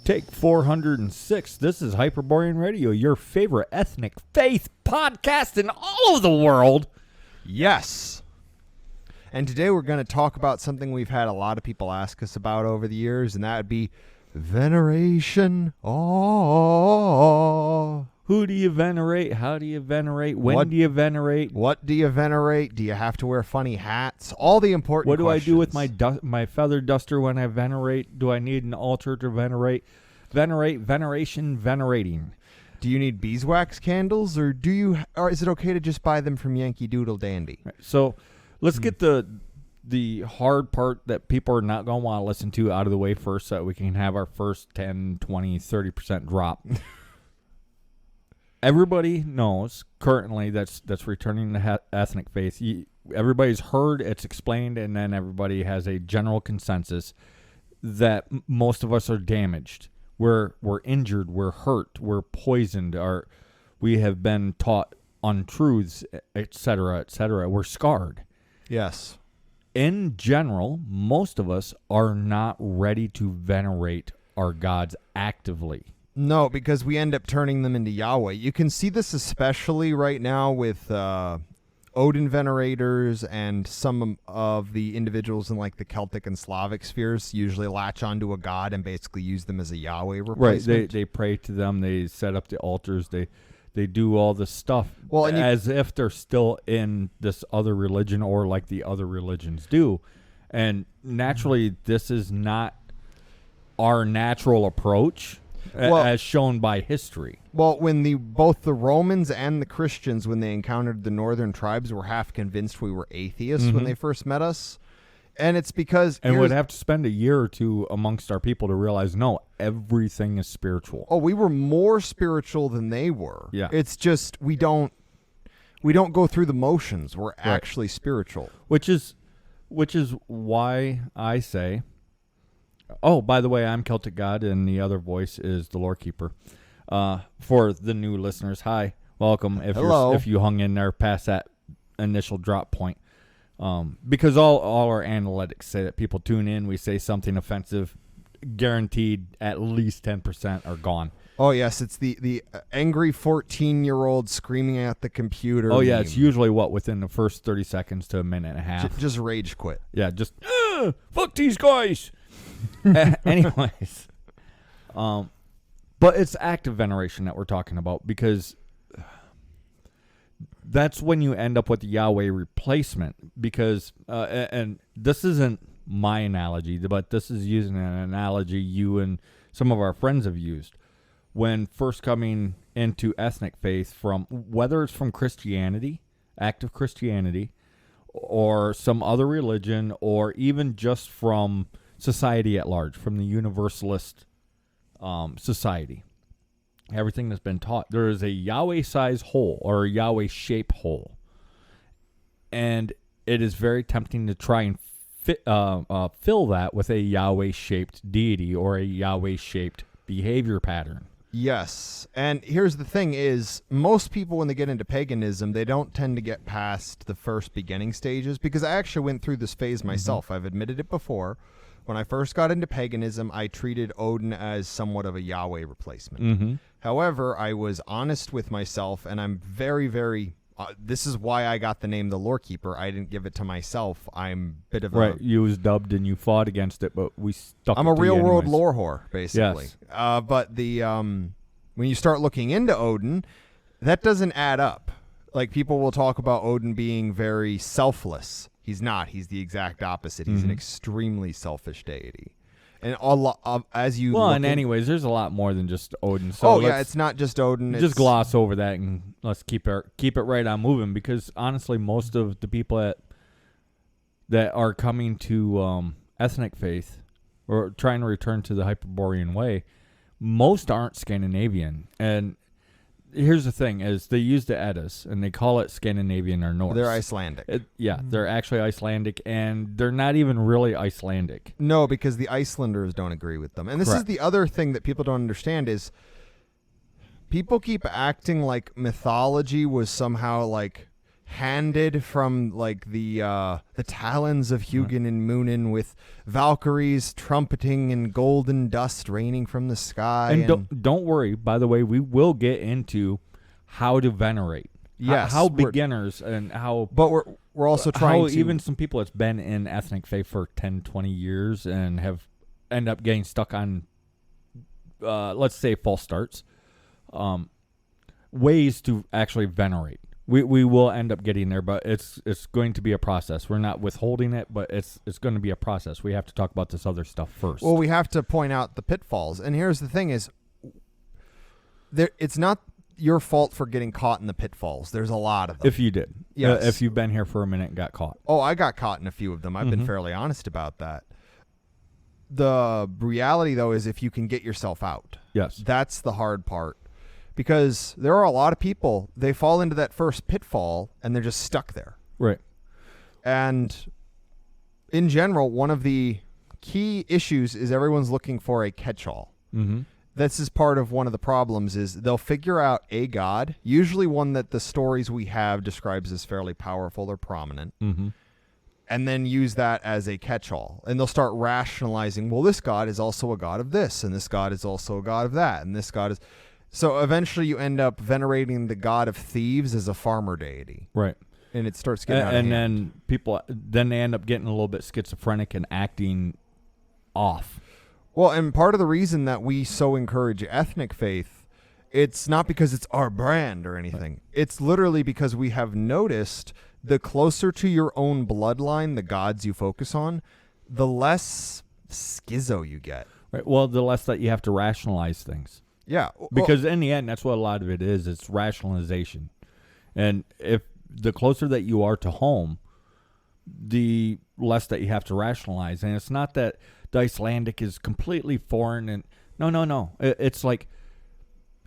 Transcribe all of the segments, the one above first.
Take 406. This is Hyperborean Radio, your favorite ethnic faith podcast in all of the world. Yes. And today we're going to talk about something we've had a lot of people ask us about over the years, and that would be veneration. Oh. Who do you venerate? How do you venerate? When do you venerate? What do you venerate? Do you have to wear funny hats? All the important questions. What do I do with my my feather duster when I venerate? Do I need an altar to venerate? Veneration, venerating. Do you need beeswax candles, or is it okay to just buy them from Yankee Doodle Dandy? Right, so let's get the hard part that people are not going to want to listen to out of the way first so that we can have our first 10, 20, 30% drop. Everybody knows currently that's returning to ethnic faith. Everybody's heard, it's explained, and then everybody has a general consensus that most of us are damaged. We're injured, we're hurt, we're poisoned, we have been taught untruths, etc., etc. We're scarred. Yes. In general, most of us are not ready to venerate our gods actively. No, because we end up turning them into Yahweh. You can see this especially right now with Odin venerators, and some of the individuals in like the Celtic and Slavic spheres usually latch onto a god and basically use them as a Yahweh replacement. Right, they pray to them, they set up the altars, they do all this stuff as if they're still in this other religion or like the other religions do. And naturally, this is not our natural approach. As shown by history. Well, when both the Romans and the Christians, when they encountered the northern tribes, were half convinced we were atheists when they first met us. And it's because... And we'd have to spend a year or two amongst our people to realize, no, everything is spiritual. Oh, we were more spiritual than they were. Yeah. It's just we don't go through the motions. We're actually spiritual. Which is why I say... Oh, by the way, I'm Celtic God, and the other voice is the Lore Keeper. For the new listeners, hi, welcome. If you hung in there past that initial drop point, because all our analytics say that people tune in, we say something offensive, guaranteed at least 10% are gone. Oh yes, it's the angry 14-year-old screaming at the computer. Oh yeah, it's usually within the first 30 seconds to a minute and a half. Just rage quit. Yeah, just fuck these guys. Anyways, but it's active veneration that we're talking about, because that's when you end up with the Yahweh replacement. Because and this isn't my analogy, but this is using an analogy you and some of our friends have used when first coming into ethnic faith, from whether it's from Christianity, active Christianity, or some other religion, or even just from society at large, from the universalist society. Everything that's been taught, there is a Yahweh-size hole, or a Yahweh-shape hole, and it is very tempting to try and fill that with a Yahweh-shaped deity or a Yahweh-shaped behavior pattern. Yes, and here's the thing is, most people when they get into paganism, they don't tend to get past the first beginning stages, because I actually went through this phase myself. I've admitted it before. When I first got into paganism, I treated Odin as somewhat of a Yahweh replacement. However, I was honest with myself, and I'm very, very... this is why I got the name the Lore Keeper. I didn't give it to myself. I'm a bit of a... Right, you was dubbed and you fought against it, but we stuck I'm it a to real-world you lore whore, basically. Yes. But when you start looking into Odin, that doesn't add up. Like, people will talk about Odin being very selfless. He's not. He's the exact opposite. He's an extremely selfish deity. And as you anyways, there's a lot more than just Odin. So it's not just Odin. Just gloss over that and let's keep it right on moving, because honestly, most of the people that are coming to ethnic faith or trying to return to the Hyperborean way, most aren't Scandinavian. And here's the thing, is they use the Eddas, and they call it Scandinavian or Norse. They're Icelandic. They're actually Icelandic, and they're not even really Icelandic. No, because the Icelanders don't agree with them. And this is the other thing that people don't understand is people keep acting like mythology was somehow like handed from like the talons of Hugin and Munin, with Valkyries trumpeting and golden dust raining from the sky. And don't worry, by the way, we will get into how to venerate. Yes, how beginners and how. But we're also trying to even some people that's been in ethnic faith for 10, 20 years and have end up getting stuck on, let's say, false starts. Ways to actually venerate. We will end up getting there, but it's going to be a process. We're not withholding it, but it's going to be a process. We have to talk about this other stuff first. Well, we have to point out the pitfalls. And here's the thing is, it's not your fault for getting caught in the pitfalls. There's a lot of them. If you did. Yes. If you've been here for a minute and got caught. Oh, I got caught in a few of them. I've been fairly honest about that. The reality, though, is if you can get yourself out. Yes. That's the hard part. Because there are a lot of people, they fall into that first pitfall and they're just stuck there. Right. And in general, one of the key issues is everyone's looking for a catch-all. Mm-hmm. This is part of one of the problems is they'll figure out a god, usually one that the stories we have describes as fairly powerful or prominent, and then use that as a catch-all. And they'll start rationalizing, well, this god is also a god of this, and this god is also a god of that, and this god is... So eventually you end up venerating the god of thieves as a farmer deity. Right. And it starts getting out of hand. Then they end up getting a little bit schizophrenic and acting off. Well, and part of the reason that we so encourage ethnic faith, it's not because it's our brand or anything. It's literally because we have noticed the closer to your own bloodline, the gods you focus on, the less schizo you get. Right. Well, the less that you have to rationalize things. Yeah. Because in the end, that's what a lot of it is. It's rationalization. And if the closer that you are to home, the less that you have to rationalize. And it's not that the Icelandic is completely foreign. And no. It's like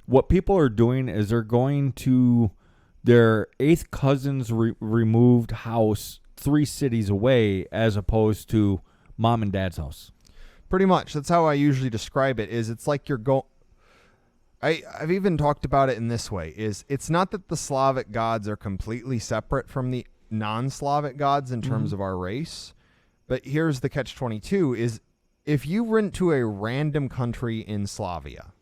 what people are doing is they're going to their eighth cousin's removed house 3 cities away as opposed to mom and dad's house. Pretty much. That's how I usually describe it. Is it's like you're going... I've even talked about it in this way, is it's not that the Slavic gods are completely separate from the non-Slavic gods in terms of our race, but here's the catch-22, is if you went to a random country in Slavia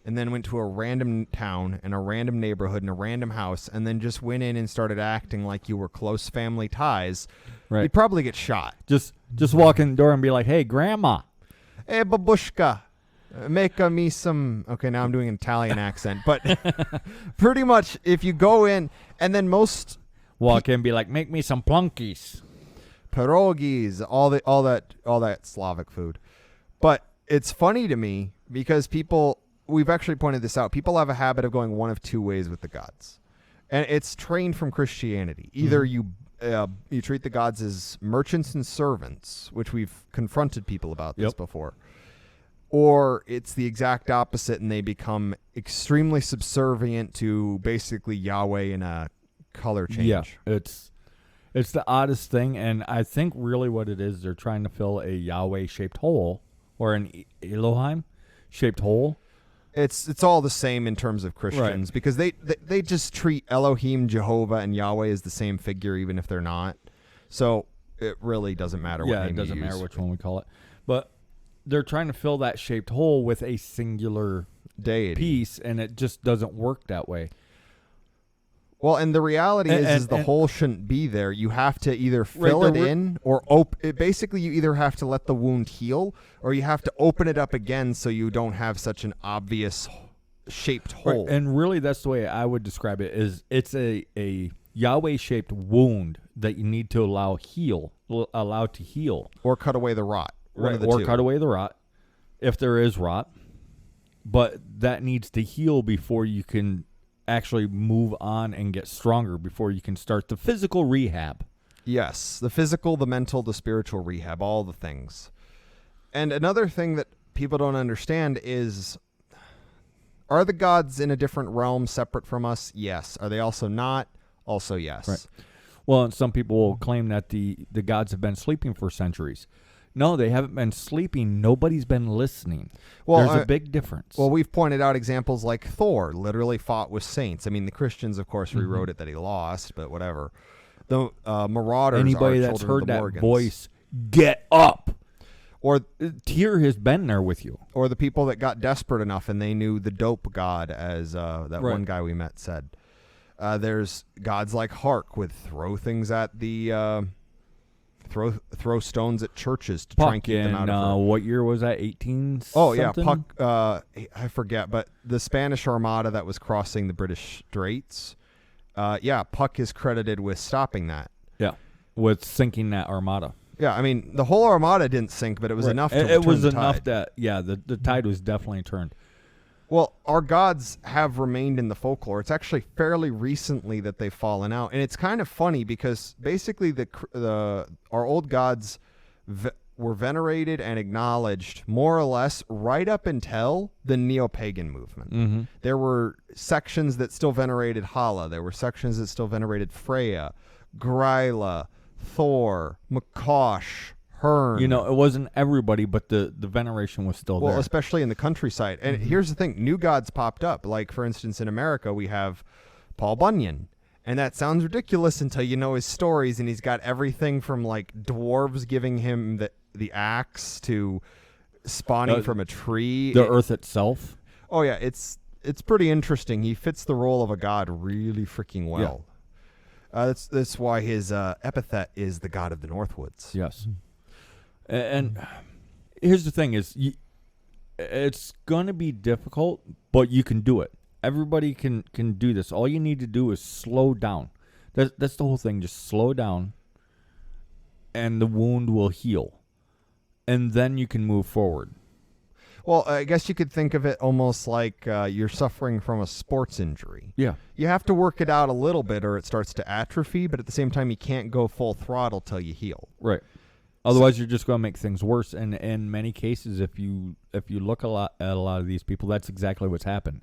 and then went to a random town and a random neighborhood and a random house and then just went in and started acting like you were close family ties, you'd probably get shot. Just walk in the door and be like, hey, grandma. Hey, babushka. Make me some... Okay, now I'm doing an Italian accent, but pretty much if you go in and then most... Walk in and be like, make me some plunkies. Pierogis, all that Slavic food. But it's funny to me because people... We've actually pointed this out. People have a habit of going one of 2 ways with the gods. And it's trained from Christianity. Either you treat the gods as merchants and servants, which we've confronted people about this before. Or it's the exact opposite, and they become extremely subservient to basically Yahweh in a color change. Yeah, it's the oddest thing, and I think really what it is, they're trying to fill a Yahweh-shaped hole, or an Elohim-shaped hole. It's all the same in terms of Christians, because they just treat Elohim, Jehovah, and Yahweh as the same figure, even if they're not. So it really doesn't matter what name you use. Yeah, it doesn't matter which one we call it. But they're trying to fill that shaped hole with a singular deity piece, and it just doesn't work that way. Well, and the reality is the hole shouldn't be there. You have to either fill it in or basically you either have to let the wound heal or you have to open it up again so you don't have such an obvious shaped hole. Right. And really that's the way I would describe it, is it's a Yahweh-shaped wound that you need to allow to heal. Or cut away the rot. Or cut away the rot, if there is rot. But that needs to heal before you can actually move on and get stronger, before you can start the physical rehab. Yes, the physical, the mental, the spiritual rehab, all the things. And another thing that people don't understand is, are the gods in a different realm separate from us? Yes. Are they also not? Also yes. Right. Well, and some people will claim that the gods have been sleeping for centuries. No, they haven't been sleeping. Nobody's been listening. Well, There's a big difference. Well, we've pointed out examples like Thor literally fought with saints. I mean, the Christians, of course, rewrote it that he lost, but whatever. The Marauders Anybody are that's children of heard the that Morgans. voice, get up. Or Tyr has been there with you. or the people that got desperate enough and they knew the dope god, as that Right. one guy we met said. There's gods like Hark would throw things at the throw stones at churches to try and keep them out of. What year was that? 18. Oh yeah, something? Puck. I forget, but the Spanish Armada that was crossing the British Straits. Puck is credited with stopping that. Yeah, with sinking that armada. Yeah, I mean the whole Armada didn't sink, but it was Right. enough to It turn was the enough tide. that the tide was definitely turned. Well, our gods have remained in the folklore. It's actually fairly recently that they've fallen out, and it's kind of funny because basically our old gods were venerated and acknowledged more or less right up until the neo-pagan movement. Mm-hmm. There were sections that still venerated Hala. There were sections that still venerated Freya, Gryla, Thor, Makosh, Hearn. You know, it wasn't everybody, but the veneration was still Well, there. especially in the countryside. And here's the thing, new gods popped up. Like, for instance, in America, we have Paul Bunyan. And that sounds ridiculous until you know his stories, and he's got everything from, like, dwarves giving him the axe to spawning from a tree. The earth itself. Oh, yeah, it's pretty interesting. He fits the role of a god really freaking well. That's why his epithet is the god of the Northwoods. Yes. And here's the thing is, it's going to be difficult, but you can do it. Everybody can do this. All you need to do is slow down. That's the whole thing. Just slow down, and the wound will heal. And then you can move forward. Well, I guess you could think of it almost like you're suffering from a sports injury. Yeah. You have to work it out a little bit or it starts to atrophy, but at the same time, you can't go full throttle till you heal. Right. Otherwise, you're just going to make things worse. And in many cases, if you look at a lot of these people, that's exactly what's happened.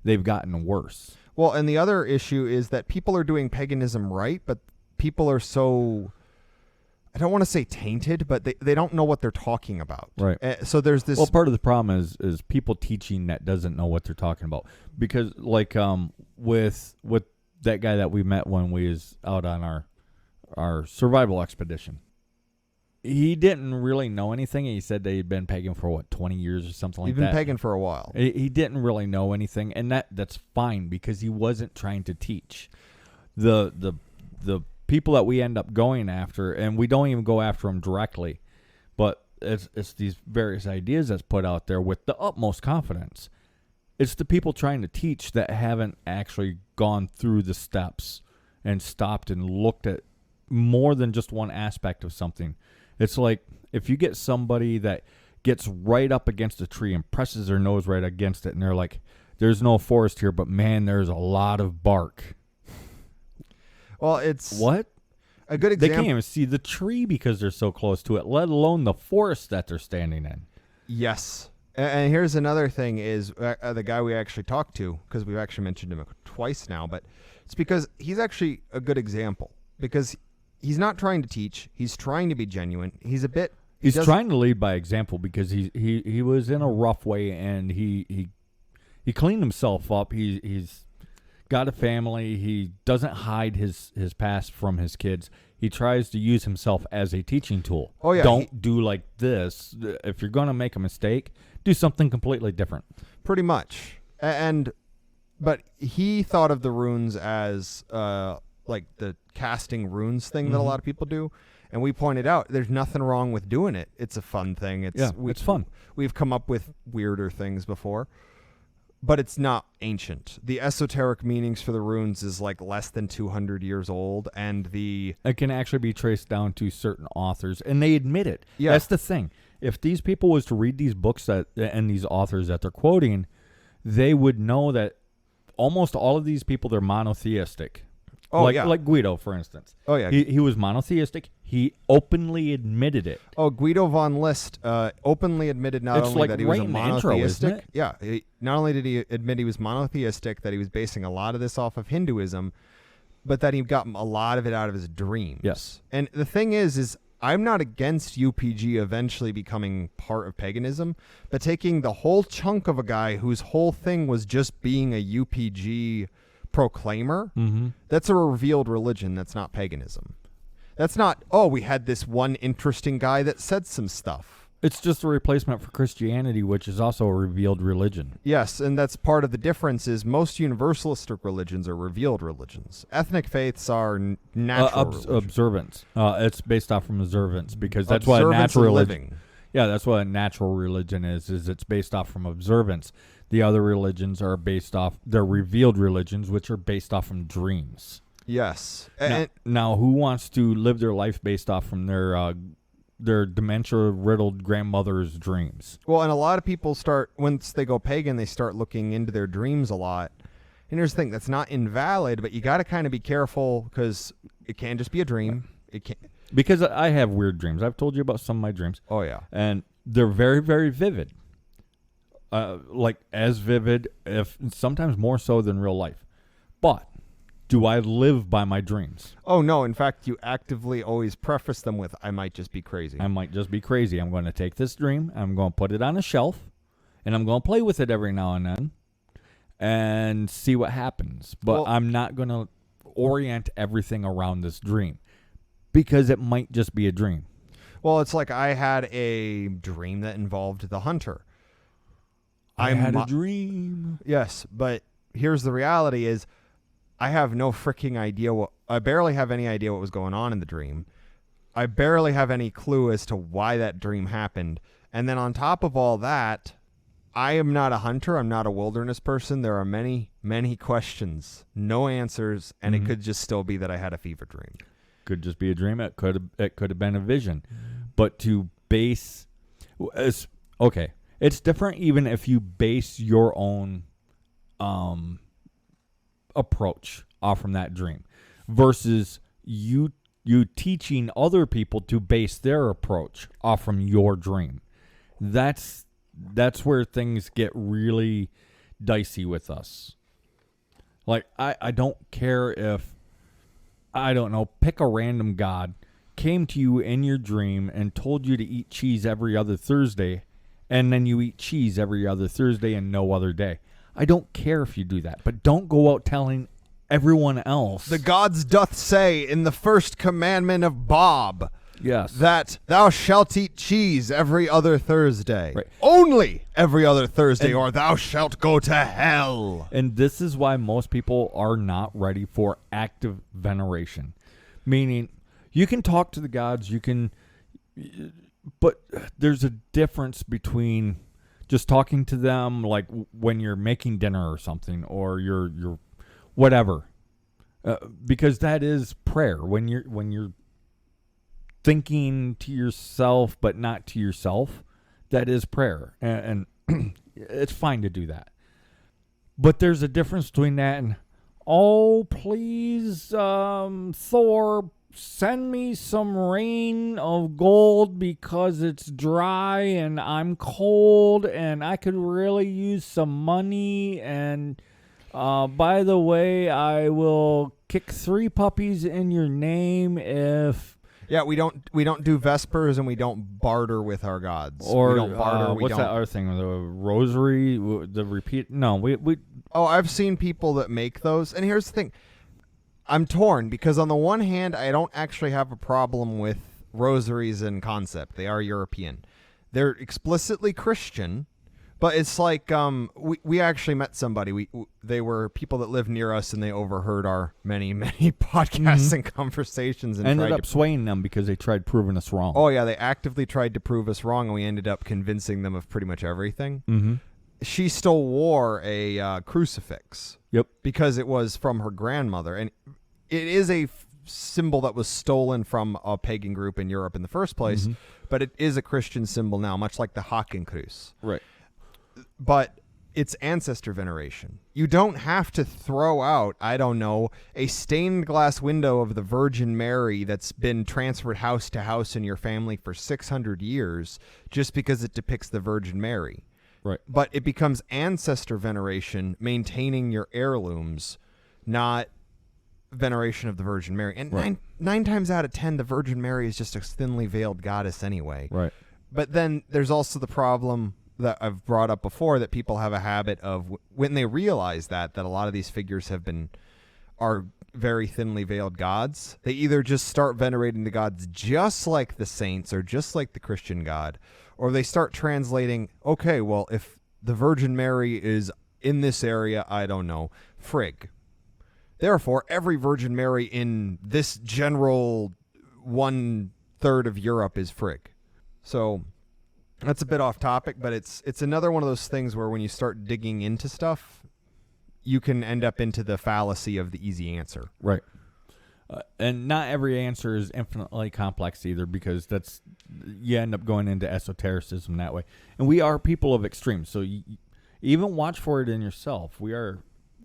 They've gotten worse. Well, and the other issue is that people are doing paganism right, but people are so, I don't want to say tainted, but they don't know what they're talking about. Right. So there's this. Well, part of the problem is people teaching that doesn't know what they're talking about. Because like with that guy that we met when we was out on our survival expedition, he didn't really know anything. He said that he'd been pagan for 20 years or something like You've that. been pagan for a while. He didn't really know anything, and that's fine because he wasn't trying to teach. The people that we end up going after, and we don't even go after them directly, but it's these various ideas that's put out there with the utmost confidence. It's the people trying to teach that haven't actually gone through the steps and stopped and looked at more than just one aspect of something. It's like if you get somebody that gets right up against a tree and presses their nose right against it, and they're like, there's no forest here, but man, there's a lot of bark. Well, it's What? a good They example. can't even see the tree because they're so close to it, let alone the forest that they're standing in. Yes. And here's another thing is the guy we actually talked to, because we've actually mentioned him twice now, but it's because he's actually a good example because he's not trying to teach. He's trying to be genuine. He's a bit. He's trying to lead by example because he was in a rough way and he cleaned himself up. He's got a family. He doesn't hide his past from his kids. He tries to use himself as a teaching tool. Oh, yeah, Don't do like this. If you're going to make a mistake, do something completely different. Pretty much. But he thought of the runes as like the casting runes thing that a lot of people do. And we pointed out there's nothing wrong with doing it. It's a fun thing. It's fun. We've come up with weirder things before. But it's not ancient. The esoteric meanings for the runes is like less than 200 years old, and it can actually be traced down to certain authors, and they admit it. Yeah. That's the thing. If these people was to read these books and these authors that they're quoting, they would know that almost all of these people, they're monotheistic. Oh, like, yeah. like Guido, for instance. Oh, yeah. He was monotheistic. He openly admitted it. Oh, Guido von List openly admitted not It's only like that he was right a in the intro, monotheistic. isn't it? Yeah, not only did he admit he was monotheistic, that he was basing a lot of this off of Hinduism, but that he got a lot of it out of his dreams. Yes. And the thing is I'm not against UPG eventually becoming part of paganism, but taking the whole chunk of a guy whose whole thing was just being a UPG proclaimer, that's a revealed religion. That's not paganism. That's not, oh, we had this one interesting guy that said some stuff. It's just a replacement for Christianity, which is also a revealed religion. Yes, and that's part of the difference is most universalistic religions are revealed religions. Ethnic faiths are natural observance. It's based off from observance because that's what a natural religion. Yeah, that's what a natural religion is it's based off from observance. The other religions are based off, they're revealed religions, which are based off from dreams. Yes. Now, who wants to live their life based off from their dementia-riddled grandmother's dreams? Well, and a lot of people start, once they go pagan, they start looking into their dreams a lot. And here's the thing, that's not invalid, but you got to kind of be careful because it can just be a dream. It can't. Because I have weird dreams. I've told you about some of my dreams. Oh, yeah. And they're very, very vivid. Like as vivid, if sometimes more so than real life. But do I live by my dreams? Oh, no. In fact, you actively always preface them with, I might just be crazy. I might just be crazy. I'm going to take this dream, I'm going to put it on a shelf, and I'm going to play with it every now and then and see what happens. But I'm not going to orient everything around this dream because it might just be a dream. Well, it's like I had a dream that involved the hunter. I had a dream. Yes, but here's the reality is, I have no freaking idea I barely have any idea what was going on in the dream. I barely have any clue as to why that dream happened. And then on top of all that, I am not a hunter. I'm not a wilderness person. There are many, many questions, no answers, and it could just still be that I had a fever dream. Could just be a dream. It could have been a vision. But to base, okay, it's different even if you base your own approach off from that dream versus you teaching other people to base their approach off from your dream. That's where things get really dicey with us. Like I don't care if, I don't know, pick a random god came to you in your dream and told you to eat cheese every other Thursday, and then you eat cheese every other Thursday and no other day. I don't care if you do that, but don't go out telling everyone else. The gods doth say in the first commandment of Bob, yes, that thou shalt eat cheese every other Thursday. Right. Only every other Thursday, or thou shalt go to hell. And this is why most people are not ready for active veneration. Meaning, you can talk to the gods, but there's a difference between just talking to them, like when you're making dinner or something, or you're whatever, because that is prayer. When you're thinking to yourself but not to yourself, that is prayer, and it's fine to do that. But there's a difference between that and, oh, please, Thor, send me some rain of gold because it's dry and I'm cold and I could really use some money. And by the way, I will kick 3 puppies in your name if... Yeah, we don't do Vespers and we don't barter with our gods. Or we don't barter. What's that other thing? The rosary, the repeat? No, we. Oh, I've seen people that make those. And here's the thing. I'm torn because on the one hand, I don't actually have a problem with rosaries in concept. They are European. They're explicitly Christian, but it's like we actually met somebody. They were people that lived near us, and they overheard our many, many podcasts and conversations and ended up swaying them because they tried proving us wrong. Oh, yeah, they actively tried to prove us wrong, and we ended up convincing them of pretty much everything. Mm-hmm. She still wore a crucifix. Yep. Because it was from her grandmother, and it is a symbol that was stolen from a pagan group in Europe in the first place, but it is a Christian symbol now, much like the Hakenkreuz. Right. But it's ancestor veneration. You don't have to throw out, I don't know, a stained glass window of the Virgin Mary that's been transferred house to house in your family for 600 years just because it depicts the Virgin Mary. Right. But it becomes ancestor veneration, maintaining your heirlooms, not veneration of the Virgin Mary. And Right. nine times out of 10, the Virgin Mary is just a thinly veiled goddess anyway. Right. But then there's also the problem that I've brought up before, that people have a habit of, when they realize that a lot of these figures are very thinly veiled gods, they either just start venerating the gods just like the saints or just like the Christian God, or they start translating, okay, well, if the Virgin Mary is in this area, I don't know, frig. Therefore, every Virgin Mary in this general 1/3 of Europe is frig. So that's a bit off topic, but it's another one of those things where when you start digging into stuff, you can end up into the fallacy of the easy answer. Right. And not every answer is infinitely complex either, because you end up going into esotericism that way. And we are people of extremes, so you even watch for it in yourself. We are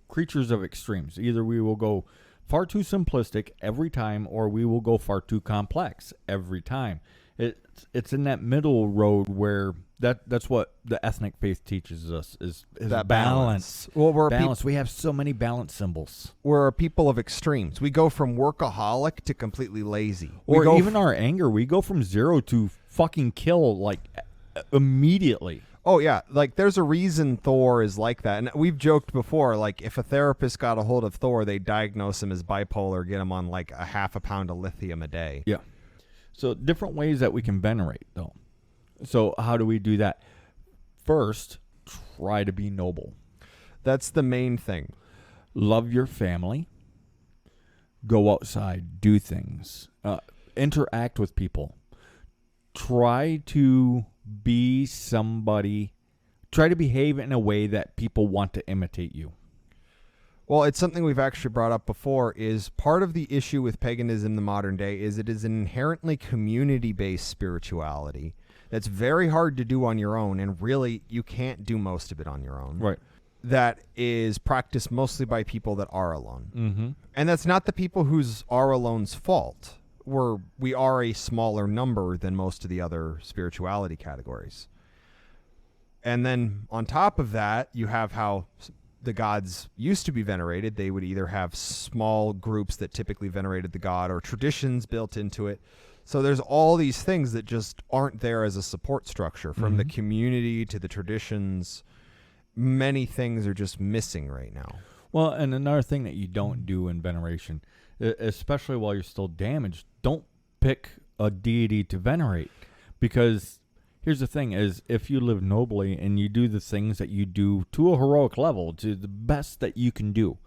creatures of extremes. Either we will go far too simplistic every time, or we will go far too complex every time. It's in that middle road where that's what the ethnic faith teaches us is That balance. Well, we're balance. We have so many balance symbols. we're a people of extremes. We go from workaholic to completely lazy. Or even our anger. We go from 0 to fucking kill like immediately. Oh, yeah. Like, there's a reason Thor is like that. And we've joked before, like, if a therapist got a hold of Thor, they'd diagnose him as bipolar, get him on, like, a half a pound of lithium a day. Yeah. So different ways that we can venerate, though. So how do we do that? First, try to be noble. That's the main thing. Love your family. Go outside. Do things. Interact with people. Try to be somebody. Try to behave in a way that people want to imitate you. Well, it's something we've actually brought up before, is part of the issue with paganism in the modern day is it is an inherently community-based spirituality that's very hard to do on your own, and really you can't do most of it on your own. Right. That is practiced mostly by people that are alone. Mm-hmm. And that's not the people who's are alone's fault. We are a smaller number than most of the other spirituality categories. And then on top of that, you have how the gods used to be venerated. They would either have small groups that typically venerated the god or traditions built into it. So there's all these things that just aren't there as a support structure, from the community to the traditions. Many things are just missing right now. Well, and another thing that you don't do in veneration, especially while you're still damaged, don't pick a deity to venerate. Because here's the thing is, if you live nobly and you do the things that you do to a heroic level, to the best that you can do,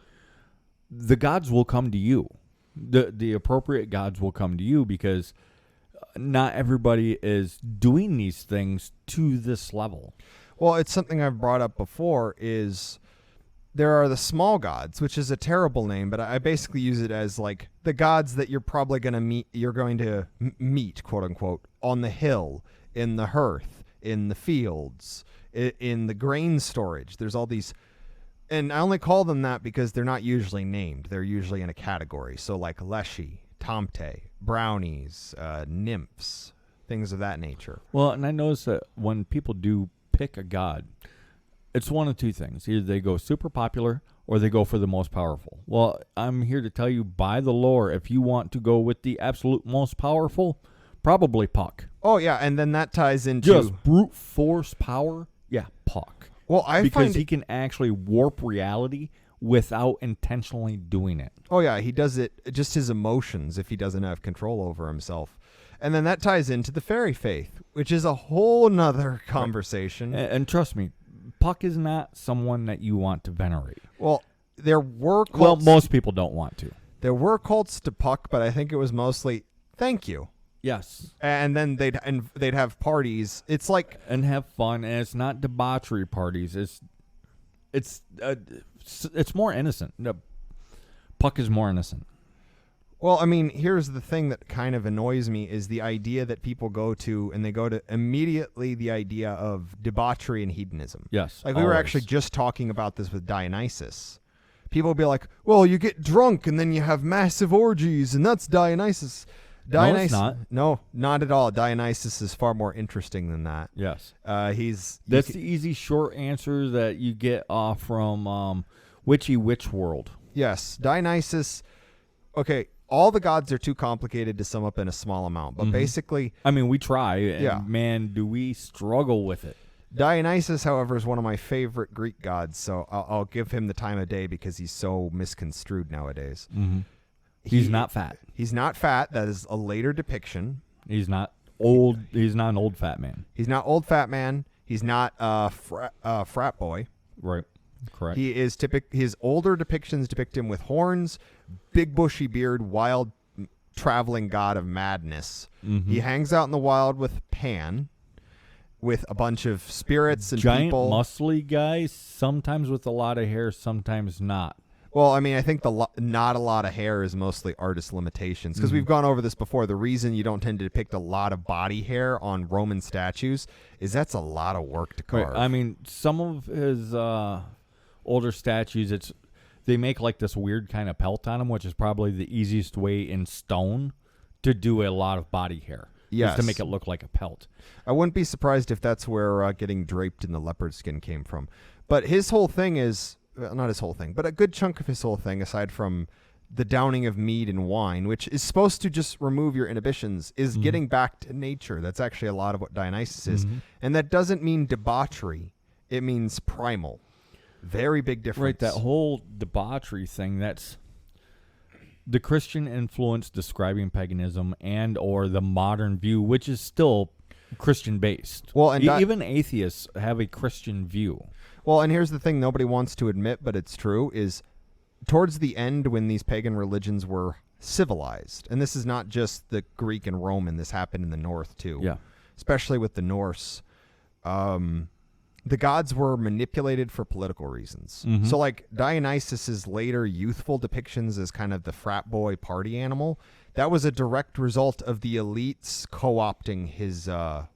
the gods will come to you. The appropriate gods will come to you, because not everybody is doing these things to this level. Well, it's something I've brought up before, is there are the small gods, which is a terrible name, but I basically use it as like the gods that you're probably going to meet, meet, quote unquote, on the hill, in the hearth, in the fields, in the grain storage. There's all these, and I only call them that because they're not usually named. They're usually in a category. So like Leshy, Tomte, brownies, nymphs, things of that nature. Well, and I notice that when people do pick a god, it's one of two things. Either they go super popular or they go for the most powerful. Well, I'm here to tell you, by the lore, if you want to go with the absolute most powerful, probably Puck. Oh, yeah, and then that ties into... Just brute force power? Yeah, Puck. Well, because he can actually warp reality without intentionally doing it. Oh, yeah, he does it, just his emotions, if he doesn't have control over himself. And then that ties into the fairy faith, which is a whole nother conversation. Right. And trust me, Puck is not someone that you want to venerate. Well, there were cults. Well, most people don't want to. There were cults to Puck, but I think it was mostly thank you. Yes. And then they'd have parties. It's like, and have fun, and it's not debauchery parties. It's more innocent. Puck is more innocent. Well, I mean, here's the thing that kind of annoys me is the idea that people go to, and they go to immediately the idea of debauchery and hedonism. Yes. Like we were actually just talking about this with Dionysus. People will be like, well, you get drunk and then you have massive orgies, and that's Dionysus. No, it's not. No, not at all. Dionysus is far more interesting than that. Yes. That's the easy short answer that you get off from Witchy Witch World. Yes. Dionysus okay, all the gods are too complicated to sum up in a small amount, but basically, I mean, we try, and Yeah. man, do we struggle with it. Dionysus, however, is one of my favorite Greek gods, so I'll give him the time of day because he's so misconstrued nowadays. He's not fat. He's not fat. That is a later depiction. He's not old. He's not an old fat man. He's not old fat man. He's not frat boy. Right. Correct. He is his older depictions depict him with horns, big bushy beard, wild traveling god of madness. He hangs out in the wild with Pan, with a bunch of spirits and Giant, people. muscly guy, sometimes with a lot of hair, sometimes not. Well, I mean, I think not a lot of hair is mostly artist limitations because we've gone over this before. The reason you don't tend to depict a lot of body hair on Roman statues is that's a lot of work to carve. Right. I mean, some of his older statues, they make like this weird kind of pelt on them, which is probably the easiest way in stone to do a lot of body hair. Yes. Is to make it look like a pelt. I wouldn't be surprised if that's where getting draped in the leopard skin came from. But his whole thing is, well, not his whole thing, but a good chunk of his whole thing, aside from the downing of mead and wine, which is supposed to just remove your inhibitions, is getting back to nature. That's actually a lot of what Dionysus is. And that doesn't mean debauchery. It means primal. Very big difference. Right, that whole debauchery thing, that's the Christian influence describing paganism and or the modern view, which is still Christian-based. Well, and even atheists have a Christian view. Well, and here's the thing nobody wants to admit, but it's true, is towards the end when these pagan religions were civilized, and this is not just the Greek and Roman, this happened in the North too. Yeah. Especially with the Norse. The gods were manipulated for political reasons. So like Dionysus's later youthful depictions as kind of the frat boy party animal, that was a direct result of the elites co-opting his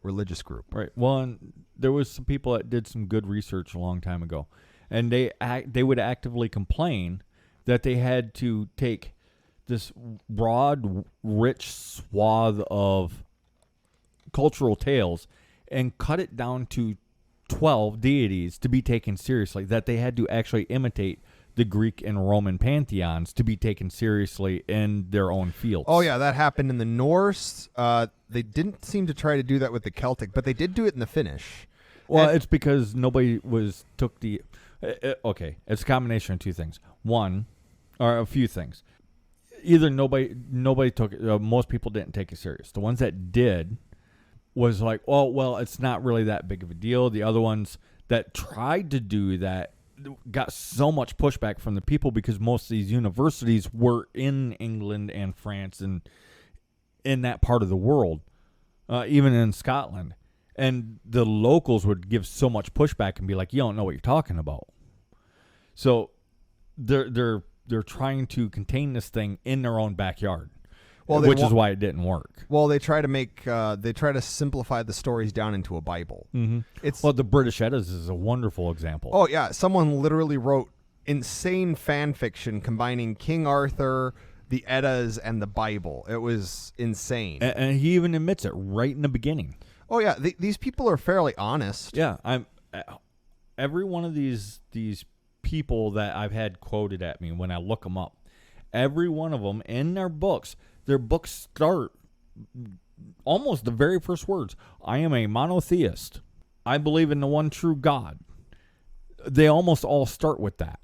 religious group. Right. Well, and there was some people that did some good research a long time ago, and they would actively complain that they had to take this broad, rich swath of cultural tales and cut it down to 12 deities to be taken seriously, that they had to actually imitate the Greek and Roman pantheons to be taken seriously in their own fields. Oh, yeah, that happened in the Norse. They didn't seem to try to do that with the Celtic, but they did do it in the Finnish. Well, it's because nobody took the... okay, it's a combination of two things. One, or a few things. Either nobody took it, most people didn't take it serious. The ones that did was like, oh, well, it's not really that big of a deal. The other ones that tried to do that got so much pushback from the people because most of these universities were in England and France and in that part of the world, even in Scotland. And the locals would give so much pushback and be like, you don't know what you're talking about. So they're trying to contain this thing in their own backyard. Which is why it didn't work. Well, they try to simplify the stories down into a Bible. Well, the British Eddas is a wonderful example. Oh yeah, someone literally wrote insane fan fiction combining King Arthur, the Eddas, and the Bible. It was insane. And he even admits it right in the beginning. Oh yeah, these people are fairly honest. Yeah, every one of these people that I've had quoted at me when I look them up, every one of them in their books start almost the very first words. I am a monotheist. I believe in the one true God. They almost all start with that.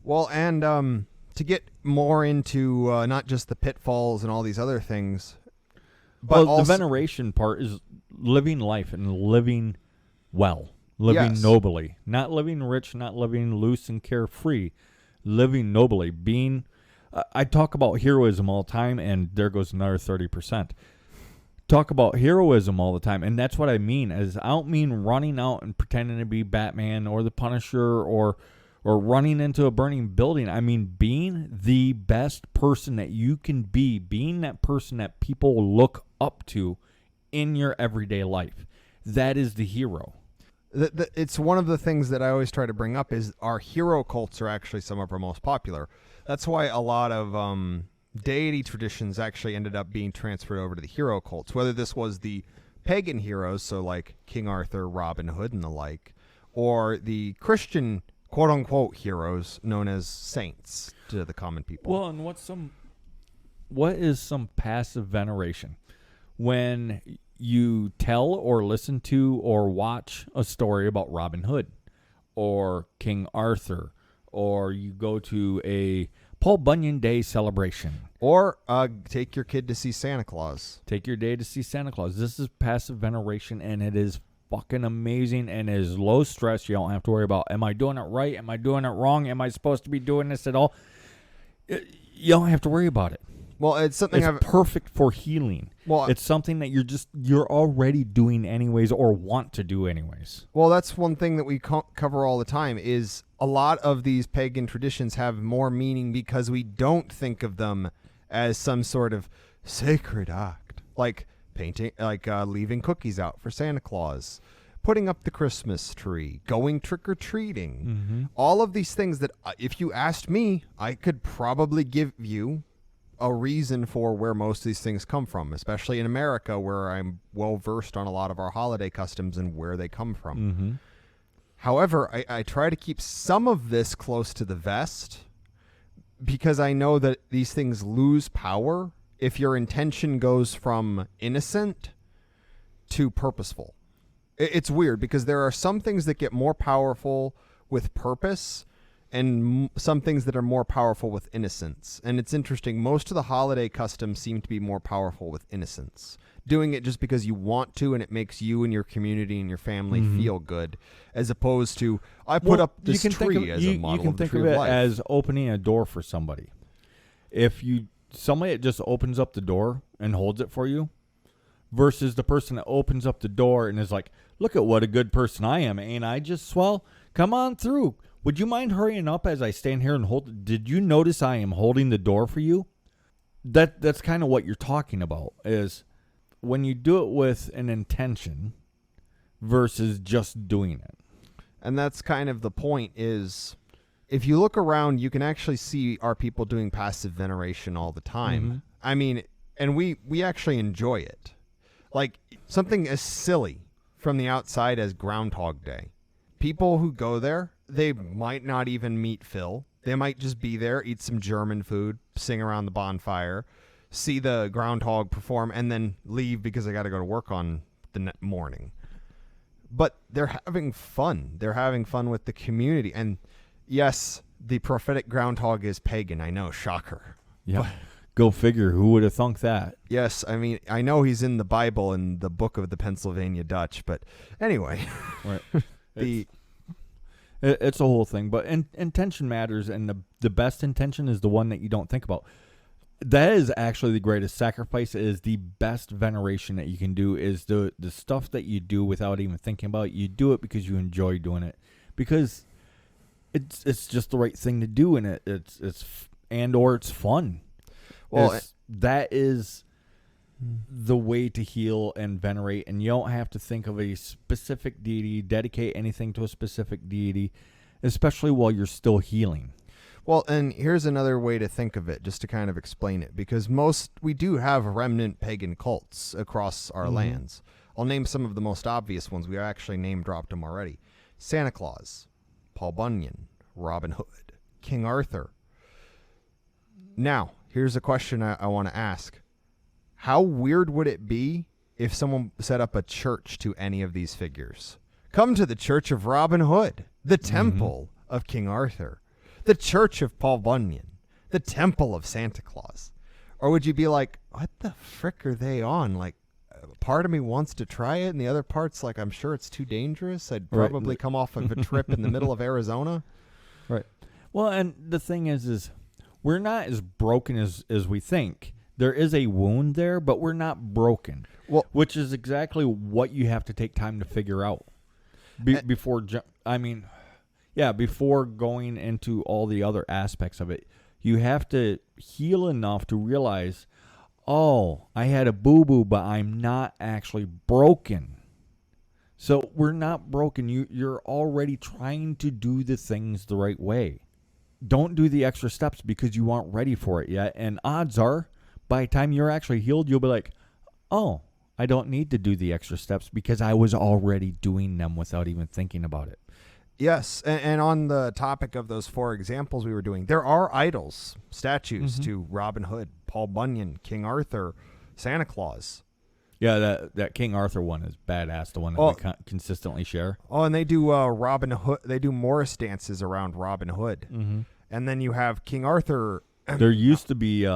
Well, and to get more into not just the pitfalls and all these other things, but the veneration part is living life and living well, living nobly, not living rich, not living loose and carefree, living nobly, being... I talk about heroism all the time, and there goes another 30%. Talk about heroism all the time, and that's what I mean. Is I don't mean running out and pretending to be Batman or the Punisher or running into a burning building. I mean being the best person that you can be, being that person that people look up to in your everyday life. That is the hero. It's one of the things that I always try to bring up is our hero cults are actually some of our most popular. That's why a lot of deity traditions actually ended up being transferred over to the hero cults, whether this was the pagan heroes, so like King Arthur, Robin Hood, and the like, or the Christian quote-unquote heroes known as saints to the common people. Well, and what's some what is some passive veneration? When you tell or listen to or watch a story about Robin Hood or King Arthur, or you go to a Paul Bunyan Day celebration. Or take your kid to see Santa Claus. Take your day to see Santa Claus. This is passive veneration, and it is fucking amazing and it is low stress. You don't have to worry about, am I doing it right? Am I doing it wrong? Am I supposed to be doing this at all? You don't have to worry about it. Well, it's something It's perfect for healing. Well, it's something that you're already doing anyways or want to do anyways. Well, that's one thing that we cover all the time is a lot of these pagan traditions have more meaning because we don't think of them as some sort of sacred act, like painting, like leaving cookies out for Santa Claus, putting up the Christmas tree, going trick-or-treating. All of these things that, if you asked me, I could probably give you a reason for where most of these things come from, especially in America, where I'm well-versed on a lot of our holiday customs and where they come from. However, I try to keep some of this close to the vest because I know that these things lose power if your intention goes from innocent to purposeful. It's weird because there are some things that get more powerful with purpose and some things that are more powerful with innocence. And it's interesting. Most of the holiday customs seem to be more powerful with innocence. Doing it just because you want to and it makes you and your community and your family feel good, as opposed to, I put up this tree as a model of the tree of life. You can think of it as opening a door for somebody. If somebody that just opens up the door and holds it for you versus the person that opens up the door and is like, look at what a good person I am, ain't I just swell? Come on through. Would you mind hurrying up as I stand here and hold it? Did you notice I am holding the door for you? That's kind of what you're talking about, is when you do it with an intention versus just doing it. And that's kind of the point is, if you look around, you can actually see our people doing passive veneration all the time. I mean, and we actually enjoy it. Like something as silly from the outside as Groundhog Day. People who go there, they might not even meet Phil. They might just be there, eat some German food, sing around the bonfire, see the groundhog perform, and then leave because they got to go to work on the morning. But they're having fun. They're having fun with the community. And yes, the prophetic groundhog is pagan. I know, shocker. Yeah. Go figure. Who would have thunk that? Yes, I mean, I know he's in the Bible in the book of the Pennsylvania Dutch, but anyway. Right. It's a whole thing, but intention matters, and the best intention is the one that you don't think about. That is actually the greatest sacrifice. Is the best veneration that you can do is the stuff that you do without even thinking about it. You do it because you enjoy doing it, because it's just the right thing to do, and it's fun. Well, that is the way to heal and venerate, and you don't have to think of a specific deity, dedicate anything to a specific deity, especially while you're still healing. Well, and here's another way to think of it, just to kind of explain it, because we do have remnant pagan cults across our lands. I'll name some of the most obvious ones. We actually name-dropped them already. Santa Claus, Paul Bunyan, Robin Hood, King Arthur. Now, here's a question I want to ask. How weird would it be if someone set up a church to any of these figures? Come to the Church of Robin Hood, the Temple of King Arthur, the Church of Paul Bunyan, the Temple of Santa Claus. Or would you be like, what the frick are they on? Like, part of me wants to try it, and the other part's like, I'm sure it's too dangerous. I'd probably come off of a trip in the middle of Arizona. Right. Well, and the thing is we're not as broken as we think. There is a wound there, but we're not broken. Well, which is exactly what you have to take time to figure out before going into all the other aspects of it. You have to heal enough to realize, oh, I had a boo-boo, but I'm not actually broken. So we're not broken. You're already trying to do the things the right way. Don't do the extra steps because you aren't ready for it yet. And odds are, by the time you're actually healed, you'll be like, oh, I don't need to do the extra steps because I was already doing them without even thinking about it. Yes, and on the topic of those 4 examples we were doing, there are idols, statues to Robin Hood, Paul Bunyan, King Arthur, Santa Claus. Yeah, that King Arthur one is badass. The one that we consistently share. Oh, and they do Robin Hood. They do Morris dances around Robin Hood. Mm-hmm. And then you have King Arthur. There used to be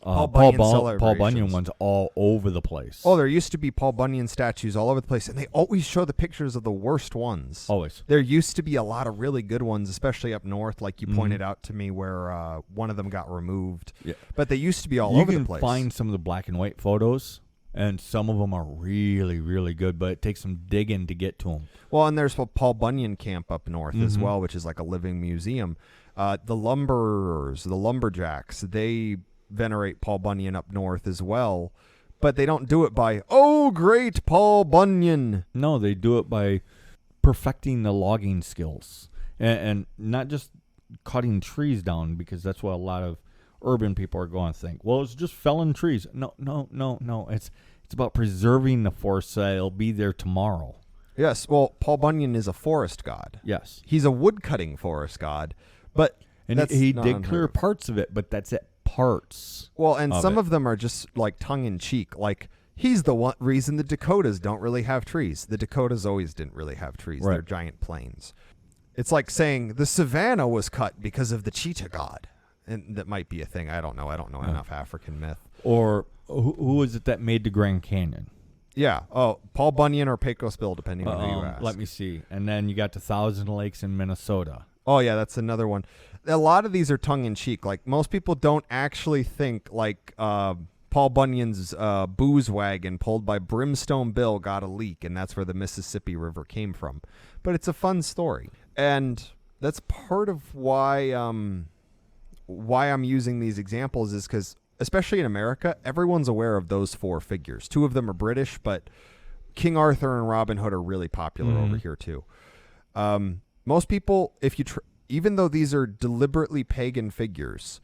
Paul Bunyan ones all over the place. Oh, there used to be Paul Bunyan statues all over the place, and they always show the pictures of the worst ones. Always. There used to be a lot of really good ones, especially up north, like you pointed out to me, where one of them got removed. Yeah. But they used to be all over the place. You can find some of the black and white photos, and some of them are really, really good, but it takes some digging to get to them. Well, and there's a Paul Bunyan camp up north as well, which is like a living museum. The lumberers, the lumberjacks, they venerate Paul Bunyan up north as well, but they don't do it by, oh, great Paul Bunyan. No, they do it by perfecting the logging skills and not just cutting trees down, because that's what a lot of urban people are going to think. Well, it's just felling trees. No. It's about preserving the forest so it'll be there tomorrow. Yes, well, Paul Bunyan is a forest god. Yes. He's a wood-cutting forest god, but he did clear parts of it, but that's it. Parts. Well, and some of them are just like tongue-in-cheek. Like, he's the reason the Dakotas don't really have trees. The Dakotas always didn't really have trees. Right. They're giant plains. It's like saying the savannah was cut because of the cheetah god. And that might be a thing. I don't know. I don't know enough African myth. Or who was it that made the Grand Canyon? Yeah. Oh, Paul Bunyan or Pecos Bill, depending on who you ask. Let me see. And then you got the Thousand Lakes in Minnesota. Oh, yeah, that's another one. A lot of these are tongue-in-cheek. Like, most people don't actually think, like, Paul Bunyan's booze wagon pulled by Brimstone Bill got a leak, and that's where the Mississippi River came from. But it's a fun story. And that's part of why I'm using these examples is because, especially in America, everyone's aware of those four figures. Two of them are British, but King Arthur and Robin Hood are really popular over here, too. Most people, if you even though these are deliberately pagan figures,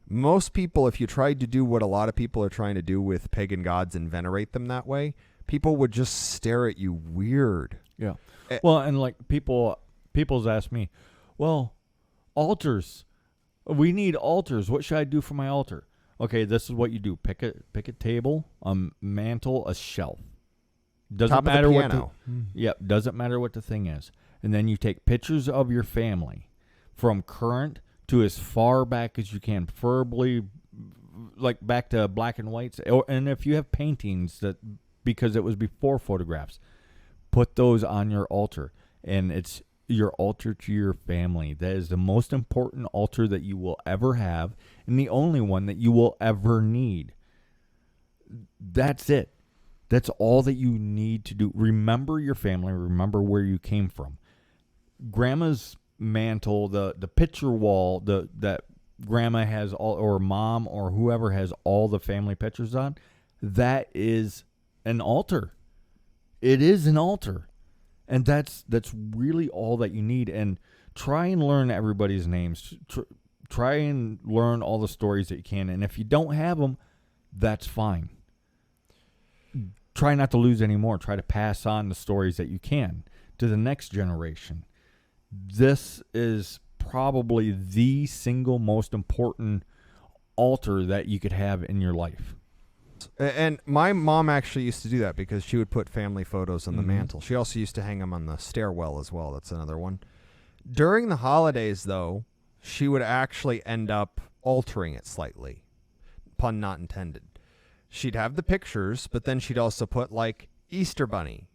most people, if you tried to do what a lot of people are trying to do with pagan gods and venerate them that way, people would just stare at you weird. Yeah. Well, and like people's asked me, well, altars. We need altars. What should I do for my altar? Okay, this is what you do. Pick a table, a mantle, a shelf. Doesn't matter what doesn't matter what the thing is. And then you take pictures of your family from current to as far back as you can, preferably like back to black and whites. And if you have paintings that because it was before photographs, put those on your altar. And it's your altar to your family. That is the most important altar that you will ever have and the only one that you will ever need. That's it. That's all that you need to do. Remember your family. Remember where you came from. Grandma's mantle, the picture wall that grandma has all, or mom or whoever has all the family pictures on, that is an altar. It is an altar. And that's really all that you need. And try and learn everybody's names. Try and learn all the stories that you can. And if you don't have them, that's fine. Try not to lose any more. Try to pass on the stories that you can to the next generation. This is probably the single most important altar that you could have in your life. And my mom actually used to do that because she would put family photos on the mantle. She also used to hang them on the stairwell as well. That's another one. During the holidays, though, she would actually end up altering it slightly. Pun not intended. She'd have the pictures, but then she'd also put, like, Easter Bunny.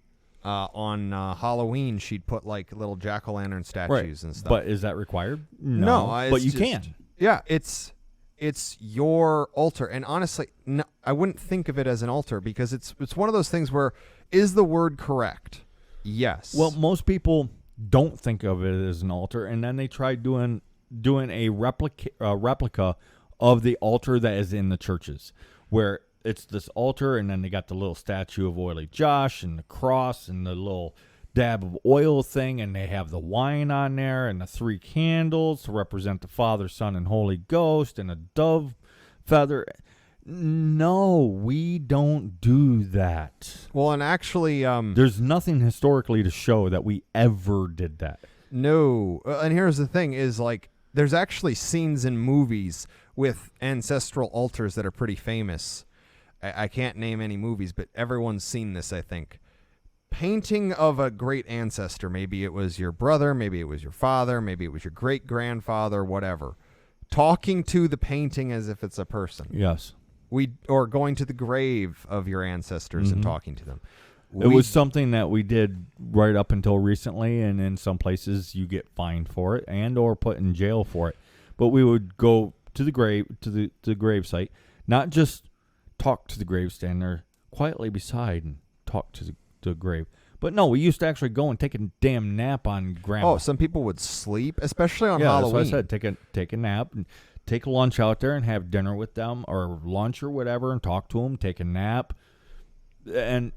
On Halloween, she'd put, like, little jack-o'-lantern statues and stuff. But is that required? No, but you can. Yeah, it's your altar. And honestly, no, I wouldn't think of it as an altar because it's one of those things where, is the word correct? Yes. Well, most people don't think of it as an altar, and then they try doing a replica of the altar that is in the churches, where it's this altar, and then they got the little statue of Oily Josh and the cross and the little dab of oil thing, and they have the wine on there and the 3 candles to represent the Father, Son, and Holy Ghost and a dove feather. No, we don't do that. Well, and actually, there's nothing historically to show that we ever did that. No. And here's the thing is, like, There's actually scenes in movies with ancestral altars that are pretty famous. I can't name any movies, but everyone's seen this, I think. Painting of a great ancestor. Maybe it was your brother, maybe it was your father, maybe it was your great-grandfather, whatever. Talking to the painting as if it's a person. Yes. Or going to the grave of your ancestors and talking to them. It was something that we did right up until recently, and in some places you get fined for it and or put in jail for it. But we would go to the grave, to the grave site, not just talk to the grave, stand there quietly beside and talk to the grave. But no, we used to actually go and take a damn nap on grandma. Oh, some people would sleep, especially on Halloween. Yeah, that's what I said. Take a nap and take lunch out there and have dinner with them, or lunch or whatever, and talk to them, take a nap. And